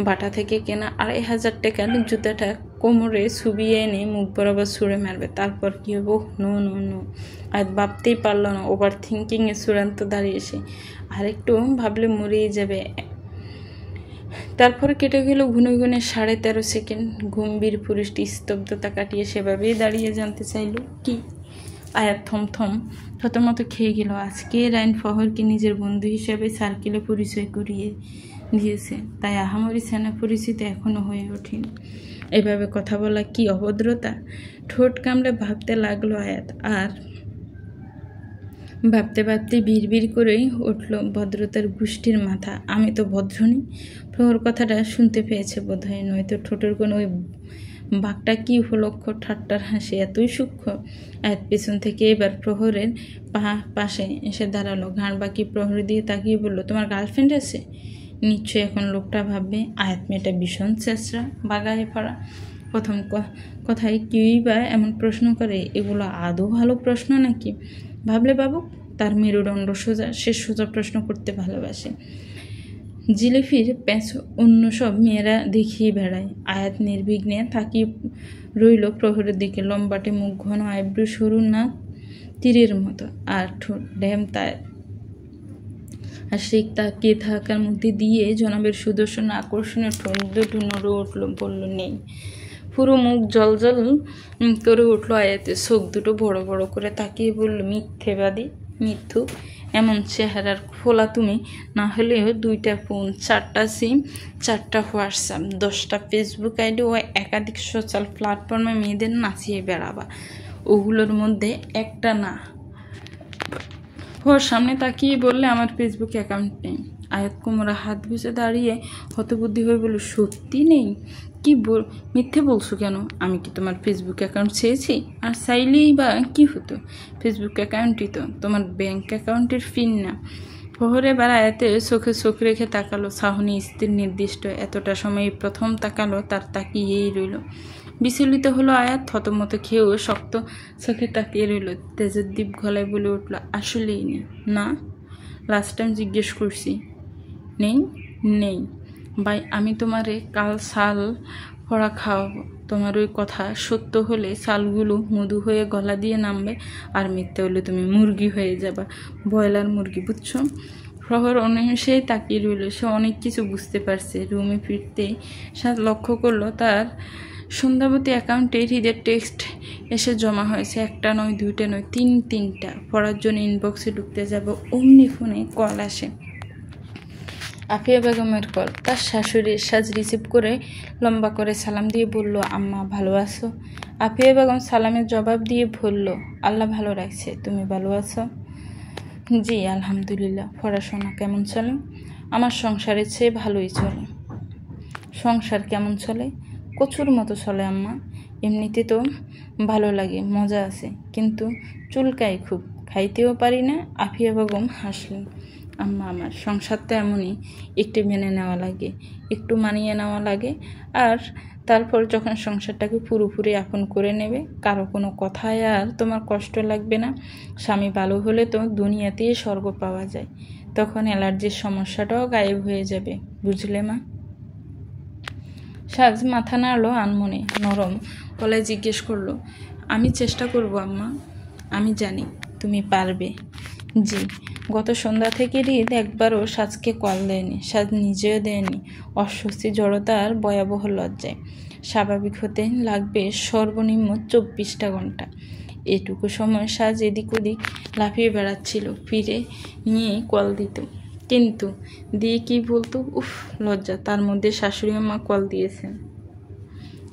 বাটা থেকে কেনা ২,৫০০ টাকার জুতাটা কোমরে ছুবিয়ে এনে মুখ বরাবর ছুঁড়ে মারবে। তারপর কি হবো? No no no. আয়াত ভাবতেই পারল না। ওভার থিঙ্কিংয়ে চূড়ান্ত দাঁড়িয়েছে। আরেকটু ভাবলে মরেই যাবে। তারপর কেটে গেল ঘুনে ঘুনে ১৩.৫ সেকেন্ড। গম্ভীর পুরুষটি স্তব্ধতা কাটিয়ে সেভাবেই দাঁড়িয়ে জানতে চাইল কি। আয়াত থতমত খেয়ে গেল। আজকে রাইন ফহরকে নিজের বন্ধু হিসেবে সার্কেলে পরিচয় করিয়ে দিয়েছে, তাই আহামরি সেনা পরিচিত এখনো হয়ে ওঠেনি। এভাবে কথা বলা কি অভদ্রতা! ঠোঁট কামড়ে ভাবতে লাগলো আয়াত। আর ভাবতে ভাবতে বিড়বিড় করেই উঠল ভদ্রতার গোষ্ঠীর মাথা। আমি তো ভদ্র নই। প্রহর কথাটা শুনতে পেয়েছে বোধহয়, নয়তো ঠোঁটের কোনো ওই বাঘটা কি উপলক্ষ ঠাট্টার হাসি এতই সূক্ষ্ম। আয়াত পেছন থেকে এবার প্রহরের পাশে এসে দাঁড়ালো। ঘাড় বাকি প্রহর দিয়ে তাকিয়ে বলল, তোমার গার্লফ্রেন্ড আছে? নিশ্চয়ই এখন লোকটা ভাববে আয়াত মেয়েটা ভীষণ চেঁচড়া, বাগায়ে পড়া। প্রথম কথায় কেউই বা এমন প্রশ্ন করে? এগুলো আদৌ ভালো প্রশ্ন নাকি? ভাবলে বাবু, তার মেরুদণ্ড সোজা, সে সোজা প্রশ্ন করতে ভালোবাসে। জিলিপির প্যাঁচ অন্য সব মেয়েরা দেখিয়ে বেড়ায়। আয়াত নির্বিঘ্নে তাকিয়ে রইল প্রহরের দিকে। লম্বাটে মুখ, ঘন আইব্রু, সরু নাক তীরের মতো, আর ঠোঁট ড্যাম তার। আর সেই তাকিয়ে থাকার মধ্যে দিয়ে জনাবের সুদর্শন আকর্ষণীয় ঠোঁট দুটো নড়ে উঠল, বলল নেই। পুরো মুখ জলজল করে উঠল আয়াতের। চোখ দুটো বড় বড় করে তাকিয়ে বলল, মিথ্যেবাদী, মিথ্যুক। এমন চেহারার ফোলা তুমি না হলেও 2টা ফোন, 4টা সিম, 4টা হোয়াটসঅ্যাপ, 10টা ফেসবুক আইডি ও একাধিক সোশ্যাল প্ল্যাটফর্মে মেয়েদের নাচিয়ে বেড়াবা। ওগুলোর মধ্যে একটা না। ওর সামনে তাকিয়ে বললে, আমার ফেসবুক অ্যাকাউন্ট নেই। আয়াত কোমরে হাত গুজে দাঁড়িয়ে হতবুদ্ধি হয়ে বলল, সত্যি নেই? কি মিথ্যে বলছো কেন? আমি কি তোমার ফেসবুক অ্যাকাউন্ট চেয়েছি? আর চাইলেই বা কি হতো? ফেসবুক অ্যাকাউন্টই তো তোমার ব্যাংক অ্যাকাউন্টের পিন না। প্রহরে এবার আয়াতে চোখে চোখ রেখে তাকালো। সাহনি স্থির নির্দিষ্ট। এতটা সময় প্রথম তাকালো, তার তাকিয়েই রইল। বিচলিত হলো আয়াত। থতমত খেয়েও শক্ত চোখে তাকিয়ে রইল। তেজের দ্বীপ গলায় বলে উঠল, আসলেই নেই। না, লাস্ট টাইম জিজ্ঞেস করছি। নেই? নেই ভাই, আমি তোমারে কাল শাল পড়া খাওয়াবো। তোমার ওই কথা সত্য হলে চালগুলো মধু হয়ে গলা দিয়ে নামবে, আর মিথ্যে হলে তুমি মুরগি হয়ে যাবা, ব্রয়লার মুরগি, বুঝছো? প্রহর অনিমেষেই তাকিয়ে রইল। সে অনেক কিছু বুঝতে পারছে। রুমে ফিরতেই সাথে লক্ষ্য করলো তার সন্ধ্যাবতী অ্যাকাউন্টে হৃদের টেক্সট এসে জমা হয়েছে। একটা নয়, 2টা নয়, 3টা। পড়ার জন্য ইনবক্সে ঢুকতে যাব, অমনি ফোনে কল আসে। আফিয়া বেগমের কল। তার শাশুড়ির সাজ রিসিভ করে লম্বা করে সালাম দিয়ে বলল, আম্মা ভালো আছো? আফিয়া বেগম সালামের জবাব দিয়ে বলল, আল্লাহ ভালো রাখছে, তুমি ভালো আছো? জি আলহামদুলিল্লাহ। পড়াশোনা কেমন চলে? আমার সংসারের চেয়ে ভালোই চলে। সংসার কেমন চলে? কচুর মতো চলে আম্মা। এমনিতে তো ভালো লাগে, মজা আছে, কিন্তু চুলকাই খুব, খাইতেও পারি না। আফিয়া বেগম হাসলেন। আম্মা, আমার সংসারটা এমনই, একটু মেনে নেওয়া লাগে, একটু মানিয়ে নেওয়া লাগে, আর তারপর যখন সংসারটাকে পুরোপুরি আপন করে নেবে, কারো কোনো কথায় আর তোমার কষ্ট লাগবে না। স্বামী ভালো হলে তো দুনিয়াতেই স্বর্গ পাওয়া যায়। তখন অ্যালার্জির সমস্যাটাও গায়েব হয়ে যাবে, বুঝলে মা? সাজ মাথা নাড়লো আনমনে। নরম গলায় জিজ্ঞেস করলো, আমি চেষ্টা করবো আম্মা। আমি জানি তুমি পারবে। জি। গত সন্ধ্যা থেকে হৃদ একবারও সাজকে কল দেয়নি, সাজ নিজেও দেয়নি। অস্বস্তি জড়তার ভয়াবহ লজ্জায় স্বাভাবিক হতে লাগবে সর্বনিম্ন 24টা ঘন্টা। এটুকু সময় সাজ এদিক ওদিক লাফিয়ে বেড়াচ্ছিল, ফিরে নিয়ে কল দিত, কিন্তু দিয়ে কি বলতো, উফ লজ্জা। তার মধ্যে শাশুড়ি আম্মা কল দিয়েছেন।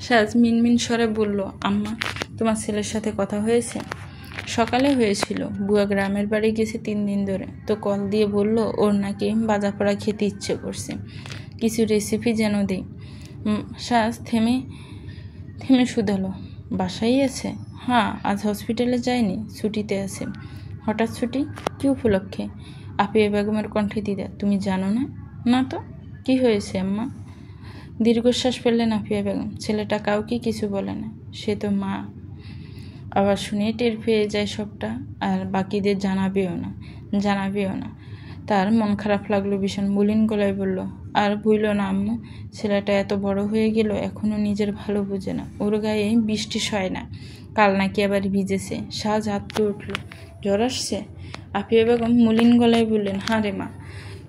সাজ মিনমিন স্বরে বলল, আম্মা তোমার ছেলের সাথে কথা হয়েছে? সকালে হয়েছিল, বুয়া গ্রামের বাড়ি গেছে 3 দিন ধরে, তো কল দিয়ে বলল ওর নাকি ভাজা পোড়া খেতে ইচ্ছে করছে, কিছু রেসিপি যেন দেই। সাজ থেমে শুধালো, বাসায় আছে? হ্যাঁ, আজ হসপিটালে যায়নি, ছুটিতে আছে। হঠাৎ ছুটি? কি উপলক্ষে? আপিয়া বেগমের কণ্ঠে দ্বিধা। তুমি জানো না? না তো। কি হয়েছে আম্মা? দীর্ঘশ্বাস ফেললেন আপিয়া বেগম। ছেলেটা কাউকে কিছু বলে না, সে তো মা। আবার শুনে টের পেয়ে যায় সবটা, আর বাকিদের জানাবেও না। তার মন খারাপ লাগলো ভীষণ। মলিন গলায় বলল, আর ভুইল না আম্মু, ছেলেটা এত বড় হয়ে গেল এখনো নিজের ভালো বোঝে না। ওর গায়ে বৃষ্টি সয় না, কাল নাকি আবার ভিজেছে। সাজ আঁতকে উঠল। জ্বর আসছে? আপিয়া বেগম মলিন গলায় বললেন, হ্যাঁ রে মা,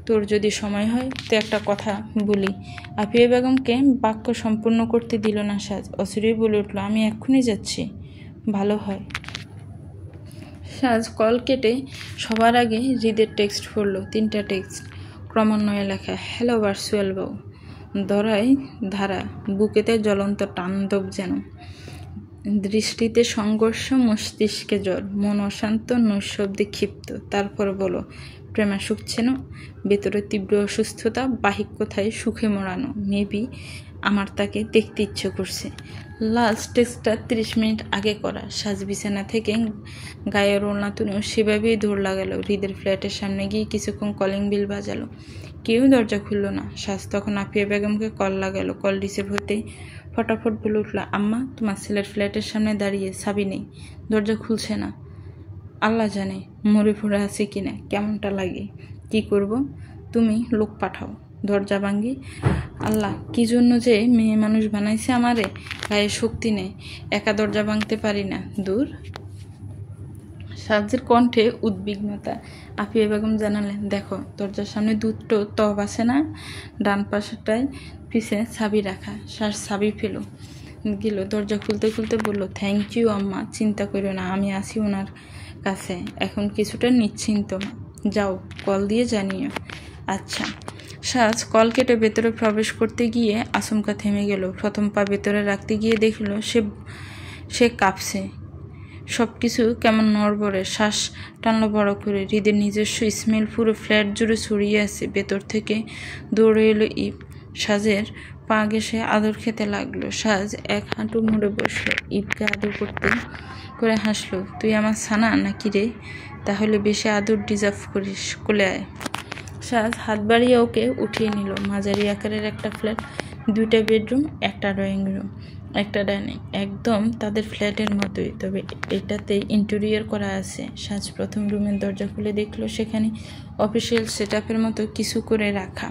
তোর যদি সময় হয় তো একটা কথা বলি। আপিয়া বেগমকে বাক্য সম্পূর্ণ করতে দিল না সাজ। অসুরেই বলে উঠল, আমি এক্ষুনি যাচ্ছি। ভালো হয়। সাজ কল কেটে সবার আগে হৃদের টেক্সট পড়ল। 3টা টেক্সট ক্রমান্বয়ে লেখা। হ্যালো ভার্চুয়াল বউ। ধরায় ধারা, বুকেতে জ্বলন্ত তাণ্ডব যেন। দৃষ্টিতে সংঘর্ষ, মস্তিষ্কে জ্বর, মন অশান্ত, নৈশব্দে ক্ষিপ্ত। তারপর বলো, প্রেমা শুকছে না? ভেতরে তীব্র অসুস্থতা, বাহিক কোথায় সুখে মোড়ানো। মেবি আমার তাকে দেখতে ইচ্ছে করছে। লাস্ট টেক্সটটা 30 মিনিট আগে করা। সাজ বিছানা থেকে গায়ের ওড়না তুলেও সেভাবেই দৌড় লাগালো। হৃদের ফ্ল্যাটের সামনে গিয়ে কিছুক্ষণ কলিং বেল বাজালো, কেউ দরজা খুলল না। সাজ তখন আপিয়া বেগমকে কল লাগালো। কল রিসিভ হতেই ফটাফট বলে উঠল, আম্মা তোমার ছেলের ফ্ল্যাটের সামনে দাঁড়িয়ে, চাবি নেই, দরজা খুলছে না। আল্লাহ জানে মরে পড়ে আছে কিনা, কেমনটা লাগে। কি করব? তুমি লোক পাঠাও, দরজা ভাঙ্গি। আল্লাহ কি জন্য যে মেয়ে মানুষ বানাইছে আমারে, গায়ে শক্তি নেই, একা দরজা ভাঙতে পারি না। দূর। সাজের কণ্ঠে উদ্বিগ্নতা। আপিয়া বেগম জানালেন, দেখো দরজার সামনে 2টো তব আছে না, ডান পাশটায় পিছে চাবি রাখা। সাজ চাবি পেল, গেল, দরজা খুলতে খুলতে বলল, থ্যাংক ইউ আম্মা, চিন্তা করো না, আমি আছি ওনার কাছে, এখন কিছুটা নিশ্চিন্ত। যাও, কল দিয়ে জানিও। আচ্ছা। সাজ কল কেটে ভেতরে প্রবেশ করতে গিয়ে আচমকা থেমে গেল। প্রথম পা ভেতরে রাখতে গিয়ে দেখল সে কাঁপছে, সব কিছু কেমন নড়বড়ে। শ্বাস টানলো বড় করে। হৃদের নিজস্ব স্মেল পুরো ফ্ল্যাট জুড়ে ছড়িয়ে আছে। ভেতর থেকে দৌড়ে এলো ইপ। সাজের পা ঘেঁষে আদর খেতে লাগলো। সাজ এক হাঁটু মুড়ে বসলো, ইপকে আদর করে হাসলো। তুই আমার ছানা নাকি রে? তাহলে বেশি আদর ডিজার্ভ করিস, কোলে আয়। সাজ হাত বাড়িয়ে ওকে উঠিয়ে নিল। মাঝারি আকারের একটা ফ্ল্যাট, 2টা বেডরুম, একটা ড্রয়িং রুম, একটা ডাইনিং, একদম তাদের ফ্ল্যাটের মতোই, তবে এটাতেই ইন্টেরিয়র করা আছে। সাজ প্রথম রুমের দরজা খুলে দেখলো সেখানে অফিসিয়াল সেটআপের মতো কিছু করে রাখা।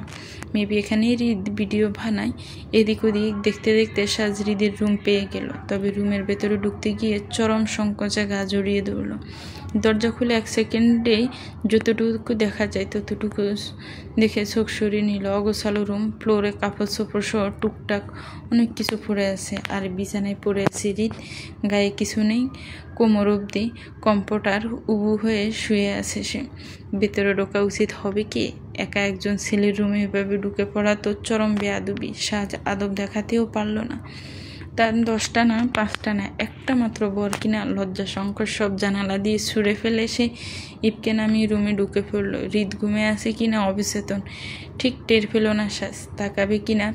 মেবি এখানেই হৃদ ভিডিও বানায়। এদিক ওদিক দেখতে দেখতে সাজ হৃদের রুম পেয়ে গেল, তবে রুমের ভেতরে ঢুকতে গিয়ে চরম সংকোচে গা জড়িয়ে দৌড়ল। দরজা খুলে 1 সেকেন্ডেই যতটুকু দেখা যায় ততটুকু দেখে চোখ সরিয়ে নিল। অগোছালো রুম, ফ্লোরে কাপড় চোপড় সহ টুকটাক অনেক কিছু পড়ে আছে, আর বিছানায় পড়ে আছে হৃদ। গায়ে কিছু নেই, কোমর অবধি কম্পোটার উবু হয়ে শুয়ে আছে সে। ভেতরে ঢোকা উচিত হবে কি? একা একজন ছেলের রুমে এভাবে ঢুকে পড়া তো চরম বেয়াদবি। সাজ আদব দেখাতেও পারল না। তার 10টা না 5টা না, একটা মাত্র বর কিনা। লজ্জা সংকট সব জানালা দিয়ে ছুঁড়ে ফেলে সে ইপকে নামিয়ে রুমে ঢুকে পড়ল। হৃদ ঘুমে আছে কিনা অবচেতন, ঠিক টের পেল না সাজ। তাকাবে কিনা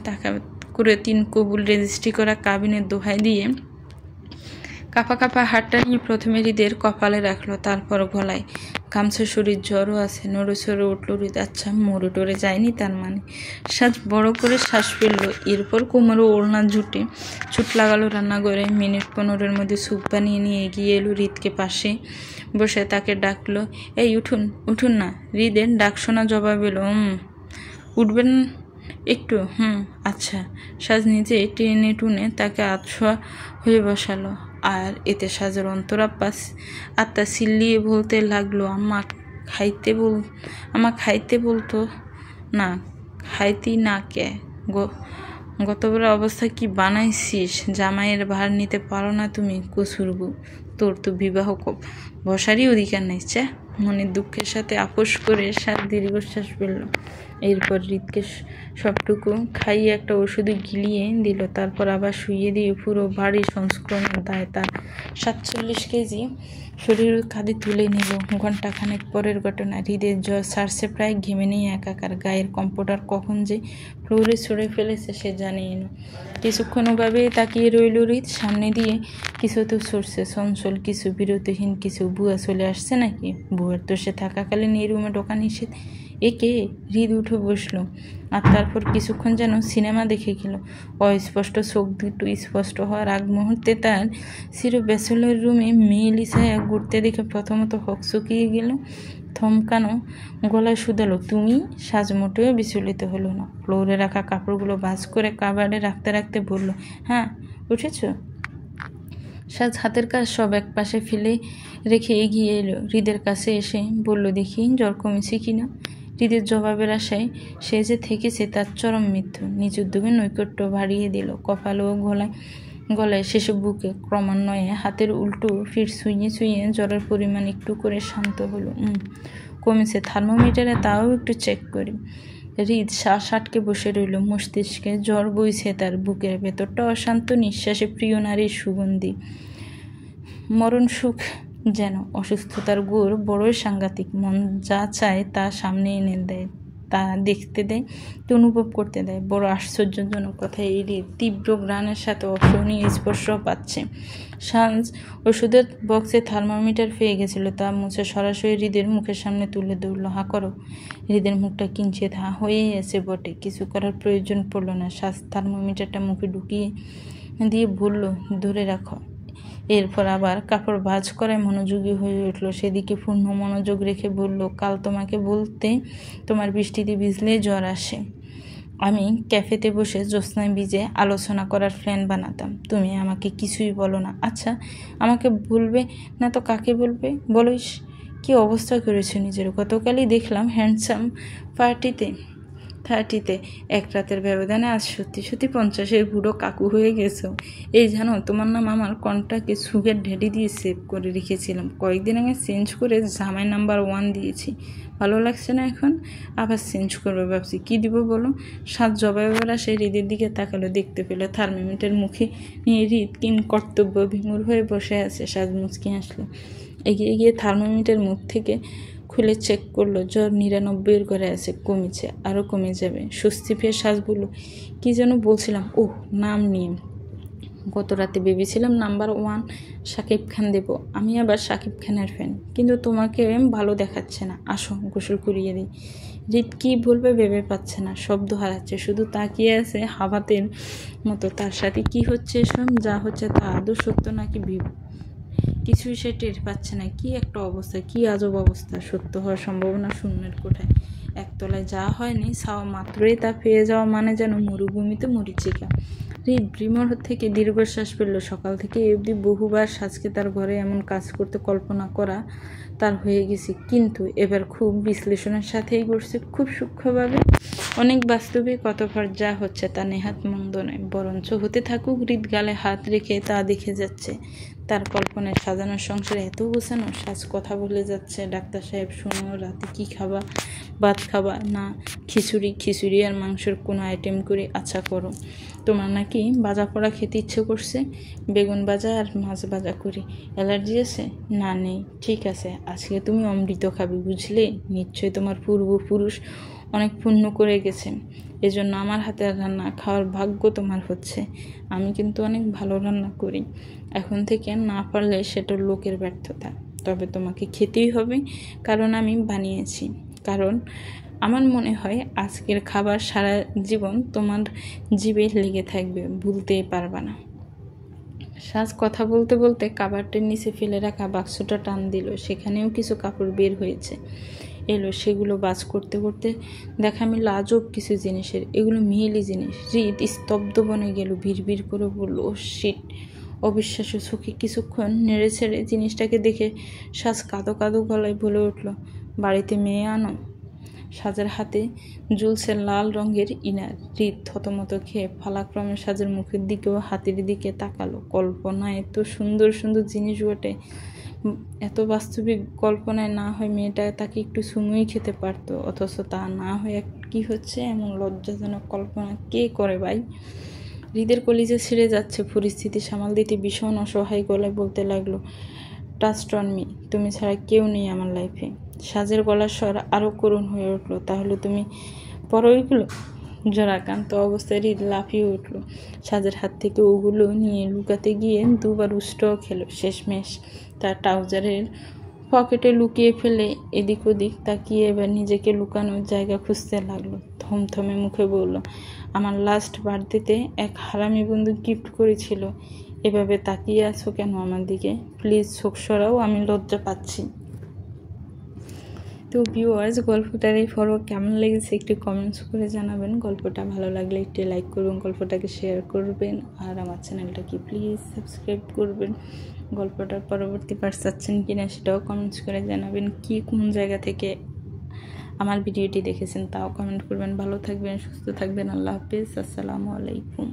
করে 3 কবুল রেজিস্ট্রি করা কাবিনের দোহাই দিয়ে কাঁপা হাতটা নিয়ে প্রথমে হৃদের কপালে রাখলো, তারপর গলায়। গামছা, শরীর জ্বরও আছে। নড়ে চড়ে উঠল হৃদ। আচ্ছা, মরে টরে যায়নি তার মানে। সাজ বড় করে শ্বাস ফেললো। এরপর কোমরে ওড়না ছুট লাগালো রান্নাঘরে। মিনিট 15-এর মধ্যে স্যুপ বানিয়ে নিয়ে এগিয়ে এলো হৃদকে পাশে বসে তাকে ডাকলো, এই উঠুন না। হৃদের ডাক শোনা জবাব এলো, উঠবেন একটু? আচ্ছা। সাজ নিজে টেনে টুনে তাকে আতশোয়া হয়ে বসালো। আর এতে সাজের আত্মা চিল্লিয়ে বলতে লাগলো, আমা খাইতে বলতো না, খাইতি না কে? গতবার অবস্থা কি বানাইছিস? জামাইয়ের ভার নিতে পারো না তুমি? কুসুরবু, তোর তো বিবাহ বসারই অধিকার নেই। মনের দুঃখের সাথে আপোষ করে সাত দীর্ঘশ্বাস ফেলল। এরপর হৃদকে সবটুকু খাইয়ে একটা ওষুধ গিলিয়ে দিল। তারপর আবার শুইয়ে দিয়ে পুরো বাড়ি সংস্করণের দায় তার 47 কেজি শরীর কাঁধে তুলে নিল। ঘণ্টাখানেক পরের ঘটনা। হৃদের জ্বর ছাড়ছে প্রায়, ঘেমে নিয়ে একাকার। গায়ের কম্পিউটার কখন যে ফ্লোরে ছড়ে ফেলেছে সে জানিয়ে না। কিছুক্ষণ ওভাবেই তাকিয়ে রইল হৃদ। সামনে দিয়ে কিছু তো সরছে, চঞ্চল কিছু, বিরতিহীন কিছু। বুয়া চলে আসছে নাকি? বুয়ার তো সে থাকাকালীন এই রুমে ঢোকা নিষেধ। একে? হৃদ উঠে বসলো আর তারপর কিছুক্ষণ যেন সিনেমা দেখে গেল। অস্পষ্ট চোখ দুটো স্পষ্ট হওয়ার আগ মুহূর্তে তার ব্যাচেলর রুমে মেয়ে লিসায়া ঘুরতে দেখে প্রথমত হকচকিয়ে গেল, থমকানো গলায় শুধালো, তুমি? সাজ মোটেও বিচলিত হলো না। ফ্লোরে রাখা কাপড়গুলো ভাঁজ করে কাবার্ডে রাখতে রাখতে বলল, হ্যাঁ উঠেছ? সাজ হাতের কাজ সব এক পাশে ফেলে রেখে এগিয়ে এলো হৃদের কাছে এসে বলল, দেখি জ্বর কমেছে কিনা। হৃদের জবাবের আশায় সে যে থেকেছে তার চরম মৃত্যু। নিজ উদ্যোগে নৈকট্য বাড়িয়ে দিল। কপাল ও গলায় শেষে বুকে ক্রমান্বয়ে হাতের উল্টো ফির ছুঁয়ে জ্বরের পরিমাণ একটু করে শান্ত হলো। কমেছে থার্মোমিটারে, তাও একটু চেক করি। হৃদ শ্বাস আটকে বসে রইল। মস্তিষ্কে জ্বর বইছে তার, বুকের ভেতরটা অশান্ত, নিঃশ্বাসে প্রিয় নারীর সুগন্ধি। মরণ সুখ যেন অসুস্থতার গোর বড়ই সাংঘাতিক। মন যা চায় তা সামনে এনে দেয়, তা দেখতে দেয়, তো অনুভব করতে দেয়। বড় আশ্চর্যজনক কথা, এই তীব্র ঘ্রাণের সাথে অসহনীয় স্পর্শ পাচ্ছে। সাজ ওষুধের বক্সে থার্মোমিটার পেয়ে গেছিল, তা মুছে সরাসরি হৃদের মুখের সামনে তুলে ধরল। হা করো। হৃদের মুখটা কিঞ্চিত হা হয়েই আছে বটে, কিছু করার প্রয়োজন পড়ল না। সাজ থার্মোমিটারটা মুখে ঢুকিয়ে দিয়ে বলল, ধরে রাখো। এরপর আবার কাপড় ভাঁজ করায় মনোযোগী হয়ে উঠল। সেদিকে পূর্ণ মনোযোগ রেখে বলল, কাল তোমাকে বলতে তোমার বৃষ্টিতে ভিজলেই জ্বর আসে। আমি ক্যাফেতে বসে জ্যোৎস্নায় ভিজে আলোচনা করার প্ল্যান বানাতাম। তুমি আমাকে কিছুই বলো না। আচ্ছা, আমাকে বলবে না তো কাকে বলবে? বলিস কি অবস্থা করেছো নিজের? গতকালই দেখলাম হ্যান্ডসাম 30-তে এক রাতের ব্যবধানে আজ সত্যি 50-এর বুড়ো কাকু হয়ে গেছো। এই জানো, তোমার নাম আমার কন্টাক্টে সুগার ড্যাডি দিয়ে সেভ করে রেখেছিলাম। কয়েকদিন আগে চেঞ্জ করে জামাই নাম্বার 1 দিয়েছি। ভালো লাগছে না এখন? আবার চেঞ্জ করবে ভাবছি। কি দিব বলো? সাত জবাবের আসে হৃদের দিকে তাকালো, দেখতে পেল থার্মোমিটার মুখে নিয়ে হৃদ কিন কর্তব্য বিমূঢ় হয়ে বসে আছে। সাজ মুচকি হাসলো। এগিয়ে গিয়ে থার্মোমিটার মুখ থেকে খুলে চেক করলো। জ্বর 99-এর ঘরে আছে, কমেছে, আরও কমে যাবে। স্বস্তি পেয়ে সাজ বলল, কি যেন বলছিলাম? ওহ, নাম নিয়ে। গত রাতে ভেবেছিলাম নাম্বার 1 শাকিব খান দেব। আমি আবার শাকিব খানের ফ্যান, কিন্তু তোমাকে ভালো দেখাচ্ছে না। আসো গোসল করিয়ে দিই। হৃদ কী বলবে ভেবে পাচ্ছে না, শব্দ হারাচ্ছে, শুধু তাকিয়ে আছে হাবাতের মতো। তার সাথে কি হচ্ছে এসব? যা হচ্ছে তা আদৌ সত্য নাকি কিছুই সে টের পাচ্ছে না। কি একটা অবস্থা, কি আজব অবস্থা। সত্য হওয়ার সম্ভাবনা শূন্যের কোঠায়। একতলায় যা হয়নি ছাওয়া মাত্রই তা পেয়ে যাওয়া মানে যেন মরুভূমিতে মরিচিকা। হৃদ ভ্রমর থেকে দীর্ঘশ্বাস ফেলল। সকাল থেকে অবধি বহুবার সাজকে তার ঘরে এমন কাজ করতে কল্পনা করা তার হয়ে গেছে, কিন্তু এবার খুব বিশ্লেষণের সাথেই করছে, খুব সূক্ষ্মভাবে, অনেক বাস্তবিক। অতঃপর যা হচ্ছে তা নেহাত মন্দ নয়, বরঞ্চ হতে থাকুক। হৃদ গালে হাত রেখে তা দেখে যাচ্ছে। তার কল্পনায় সাজানোর সংসারে এত গোছানো। সাজ কথা বলে যাচ্ছে, ডাক্তার সাহেব শোনো, রাতে কি খাবা? ভাত খাবা না খিচুড়ি আর মাংসের কোনো আইটেম করে? আচ্ছা করো। তোমার নাকি ভাজা পোড়া খেতে ইচ্ছে করছে, বেগুন ভাজা আর মাছ ভাজা করি। অ্যালার্জি আছে? না, নেই। ঠিক আছে, আজকে তুমি অমৃত খাবে, বুঝলে? নিশ্চয়ই তোমার পূর্বপুরুষ অনেক পুণ্য করে গেছেন, এজন্য আমার হাতের রান্না খাওয়ার ভাগ্য তোমার হচ্ছে। আমি কিন্তু অনেক ভালো রান্না করি। এখন থেকে না পারলে সেটা লোকের ব্যর্থতা, তবে তোমাকে খেতেই হবে, কারণ আমি বানিয়েছি। কারণ আমার মনে হয় আজকের খাবার সারা জীবন তোমার জিভে লেগে থাকবে, ভুলতেই পারবা না। সাজ কথা বলতে বলতে কাবার্ডের নিচে ফেলে রাখা বাক্সটা টান দিল। সেখানেও কিছু কাপড় বের হয়েছে এলো। সেগুলো বাজ করতে করতে দেখা মিলল আজব কিছু জিনিসের। এগুলো মেয়েলি জিনিস। হৃদ স্তব্ধ বনে গেল, ভিড় করে বলল, ও শিট, অবিশ্বাস্য চোখে কিছুক্ষণ নেড়ে ছেড়ে জিনিসটাকে দেখে সাজ কাঁদো কাঁদো গলায় বলে উঠল, বাড়িতে মেয়ে আনো? সাজের হাতে ঝুলছে লাল রঙের ইনার। হৃদ থতমত খেয়ে পালাক্রমে সাজের মুখের দিকেও হাতির দিকে তাকালো। কল্পনায় এত সুন্দর সুন্দর জিনিস ঘটে, এত বাস্তবিক কল্পনায় না হয় মেয়েটা তাকে একটু চুমুই খেতে পারতো, অথচ তা না হয় কি হচ্ছে এমন লজ্জাজনক কল্পনা কে করে ভাই? হৃদের কলিজা ছিঁড়ে যাচ্ছে। পরিস্থিতি সামাল দিতে ভীষণ অসহায় গলায় বলতে লাগলো, ট্রাস্ট অন মি, তুমি ছাড়া কেউ নেই আমার লাইফে। সাজের গলার স্বর আরও করুণ হয়ে উঠলো, তাহলে তুমি পরো ওইগুলো? জরাক্রান্ত অবস্থায় হৃদ লাফিয়ে উঠল। সাজের হাত থেকে ওগুলো নিয়ে লুকাতে গিয়ে দুবার উষ্টও খেলো। শেষমেশ তার ট্রাউজারের পকেটে লুকিয়ে ফেলে এদিক ওদিক তাকিয়ে এবার নিজেকে লুকানোর জায়গা খুঁজতে লাগলো। থমথমে মুখে বলল, আমার লাস্ট বার্থডেতে এক হারামি বন্ধু গিফট করেছিল। এভাবে তাকিয়ে আছো কেন আমার দিকে? প্লিজ চোখ সরাও, আমি লজ্জা পাচ্ছি। তো ভিউয়ার্স, গল্পটার এই ফরক কেমন লেগেছে একটু কমেন্টস করে জানাবেন। গল্পটা ভালো লাগলে একটু লাইক করবেন, গল্পটাকে শেয়ার করবেন, আর আমার চ্যানেলটাকে প্লিজ সাবস্ক্রাইব করবেন। গল্পটার পরবর্তী পার্ট চাচ্ছেন কিনা সেটাও কমেন্টস করে জানাবেন। কোন জায়গা থেকে আমার ভিডিওটি দেখেছেন তাও কমেন্ট করবেন। ভালো থাকবেন, সুস্থ থাকবেন। আল্লাহ হাফেজ, আসসালামু আলাইকুম।